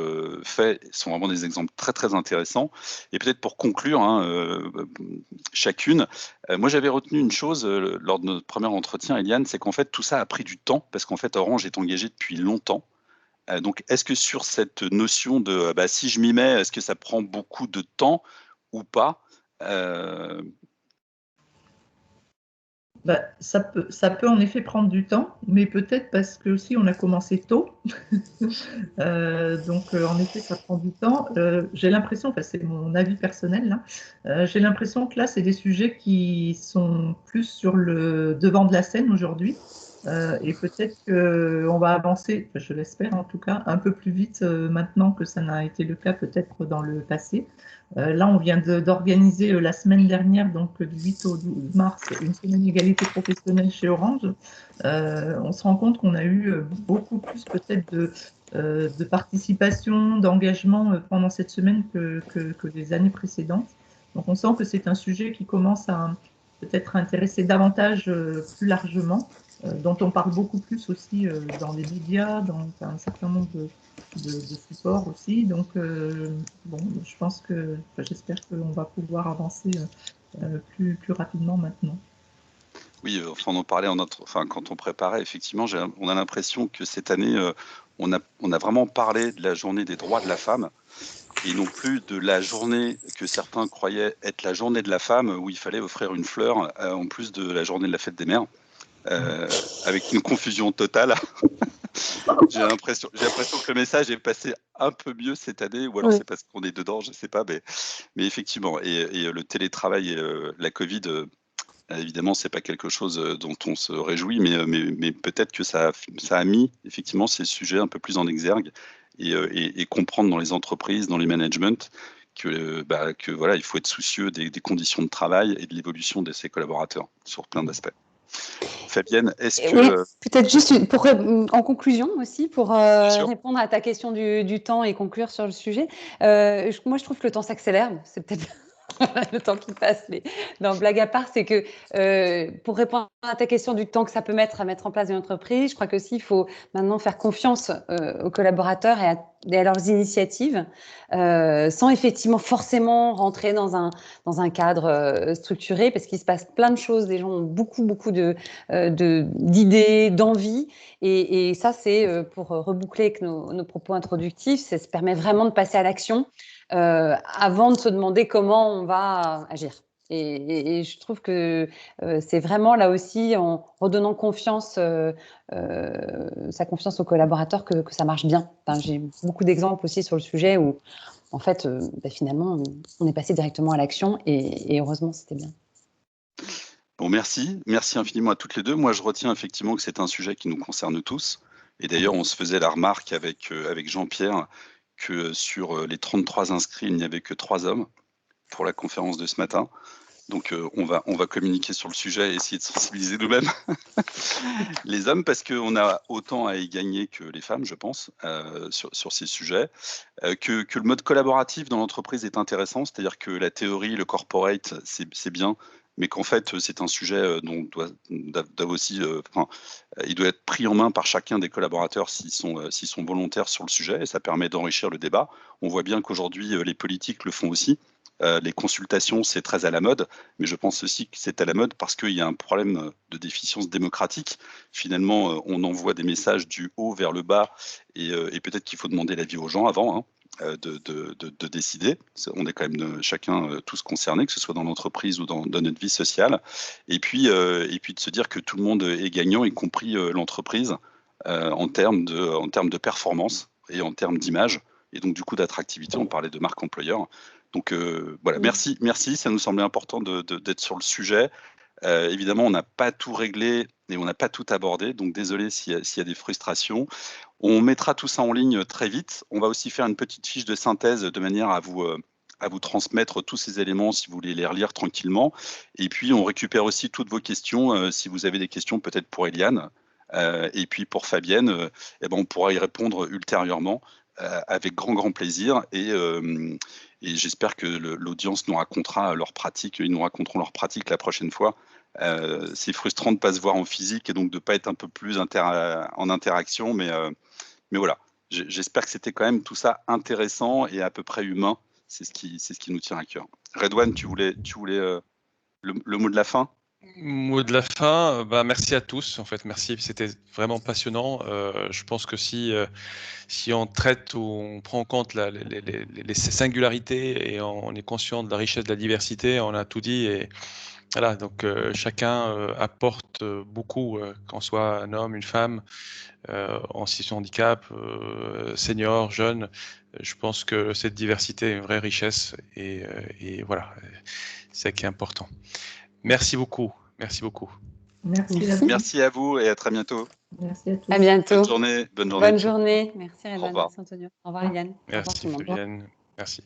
fait sont vraiment des exemples très très intéressants. Et peut-être pour conclure, hein, chacune, moi j'avais retenu une chose lors de notre premier entretien, Eliane, c'est qu'en fait tout ça a pris du temps, parce qu'en fait Orange est engagé depuis longtemps. Donc est-ce que sur cette notion de si je m'y mets, est-ce que ça prend beaucoup de temps ou pas? Ça peut en effet prendre du temps, mais peut-être parce que aussi on a commencé tôt. Donc en effet, ça prend du temps. J'ai l'impression, enfin c'est mon avis personnel, là, j'ai l'impression que là, c'est des sujets qui sont plus sur le devant de la scène aujourd'hui. Et peut-être qu'on va avancer, je l'espère en tout cas, un peu plus vite maintenant que ça n'a été le cas peut-être dans le passé. Là, on vient d'organiser la semaine dernière, donc du 8 au 12 mars, une semaine d'égalité professionnelle chez Orange. On se rend compte qu'on a eu beaucoup plus peut-être de participation, d'engagement pendant cette semaine que les années précédentes. Donc on sent que c'est un sujet qui commence à peut-être intéresser davantage plus largement, dont on parle beaucoup plus aussi dans les médias, dans un certain nombre de supports aussi. Donc, bon, je pense que, j'espère qu'on va pouvoir avancer plus rapidement maintenant. Oui, on en parlait quand on préparait, effectivement, on a l'impression que cette année, on a vraiment parlé de la journée des droits de la femme, et non plus de la journée que certains croyaient être la journée de la femme, où il fallait offrir une fleur, en plus de la journée de la fête des mères, avec une confusion totale. J'ai l'impression que le message est passé un peu mieux cette année, ou alors c'est parce qu'on est dedans, je ne sais pas, mais effectivement, et le télétravail et la Covid, évidemment, c'est pas quelque chose dont on se réjouit, mais peut-être que ça a mis effectivement ces sujets un peu plus en exergue, et comprendre dans les entreprises, dans les managements, que voilà, il faut être soucieux des conditions de travail et de l'évolution de ses collaborateurs sur plein d'aspects. Fabienne, est-ce que... Oui, peut-être juste en conclusion aussi, pour répondre à ta question du temps et conclure sur le sujet. Moi, je trouve que le temps s'accélère. C'est peut-être le temps qui passe, mais non, blague à part, c'est que pour répondre à ta question du temps que ça peut mettre à mettre en place une entreprise, je crois qu'aussi il faut maintenant faire confiance aux collaborateurs et à leurs initiatives, sans effectivement forcément rentrer dans un cadre structuré, parce qu'il se passe plein de choses. Les gens ont beaucoup d'idées, d'envies, et ça, c'est pour reboucler avec nos propos introductifs, ça se permet vraiment de passer à l'action avant de se demander comment on va agir. Et je trouve que c'est vraiment là aussi, en redonnant sa confiance aux collaborateurs, que ça marche bien. Enfin, j'ai beaucoup d'exemples aussi sur le sujet où, en fait, finalement, on est passé directement à l'action, et heureusement, c'était bien. Bon, merci infiniment à toutes les deux. Moi, je retiens effectivement que c'est un sujet qui nous concerne tous. Et d'ailleurs, on se faisait la remarque avec Jean-Pierre que sur les 33 inscrits, il n'y avait que 3 hommes pour la conférence de ce matin. Donc, on va communiquer sur le sujet et essayer de sensibiliser nous-mêmes les hommes, parce qu'on a autant à y gagner que les femmes, je pense, sur ces sujets. Que le mode collaboratif dans l'entreprise est intéressant, c'est-à-dire que la théorie, le corporate, c'est bien, mais qu'en fait, c'est un sujet dont doit aussi, il doit être pris en main par chacun des collaborateurs s'ils sont volontaires sur le sujet, et ça permet d'enrichir le débat. On voit bien qu'aujourd'hui, les politiques le font aussi. Les consultations, c'est très à la mode, mais je pense aussi que c'est à la mode parce qu'il y a un problème de déficience démocratique. Finalement, on envoie des messages du haut vers le bas, et peut-être qu'il faut demander l'avis aux gens avant, hein, de décider. On est quand même chacun tous concernés, que ce soit dans l'entreprise ou dans notre vie sociale. Et puis de se dire que tout le monde est gagnant, y compris l'entreprise, en termes de performance et en termes d'image, et donc du coup d'attractivité. On parlait de marque employeur. Donc voilà, merci, ça nous semblait important d'être sur le sujet. Évidemment, on n'a pas tout réglé et on n'a pas tout abordé, donc désolé s'il y a des frustrations. On mettra tout ça en ligne très vite. On va aussi faire une petite fiche de synthèse de manière à vous à vous transmettre tous ces éléments si vous voulez les relire tranquillement. Et puis, on récupère aussi toutes vos questions, si vous avez des questions peut-être pour Eliane. Et puis pour Fabienne, on pourra y répondre ultérieurement avec grand plaisir. Et j'espère que l'audience nous racontera leur pratique. Ils nous raconteront leur pratique la prochaine fois. C'est frustrant de ne pas se voir en physique et donc de ne pas être un peu plus en interaction. Mais voilà, j'espère que c'était quand même tout ça intéressant et à peu près humain. C'est ce qui nous tient à cœur. Redouane, tu voulais le mot de la fin? Mot de la fin, merci à tous. En fait, merci. C'était vraiment passionnant. Je pense que si on traite ou on prend en compte les singularités et on est conscient de la richesse de la diversité, on a tout dit. Et voilà, donc chacun apporte beaucoup, qu'on soit un homme, une femme, en situation de handicap, senior, jeune. Je pense que cette diversité est une vraie richesse et voilà, c'est ça qui est important. Merci beaucoup. Merci beaucoup. Merci à vous et à très bientôt. Merci à tous. À bientôt. Bonne journée. Bonne journée. Merci Redouane. Au revoir. Merci Antonio. Au revoir Eliane. Merci Fabienne. Merci.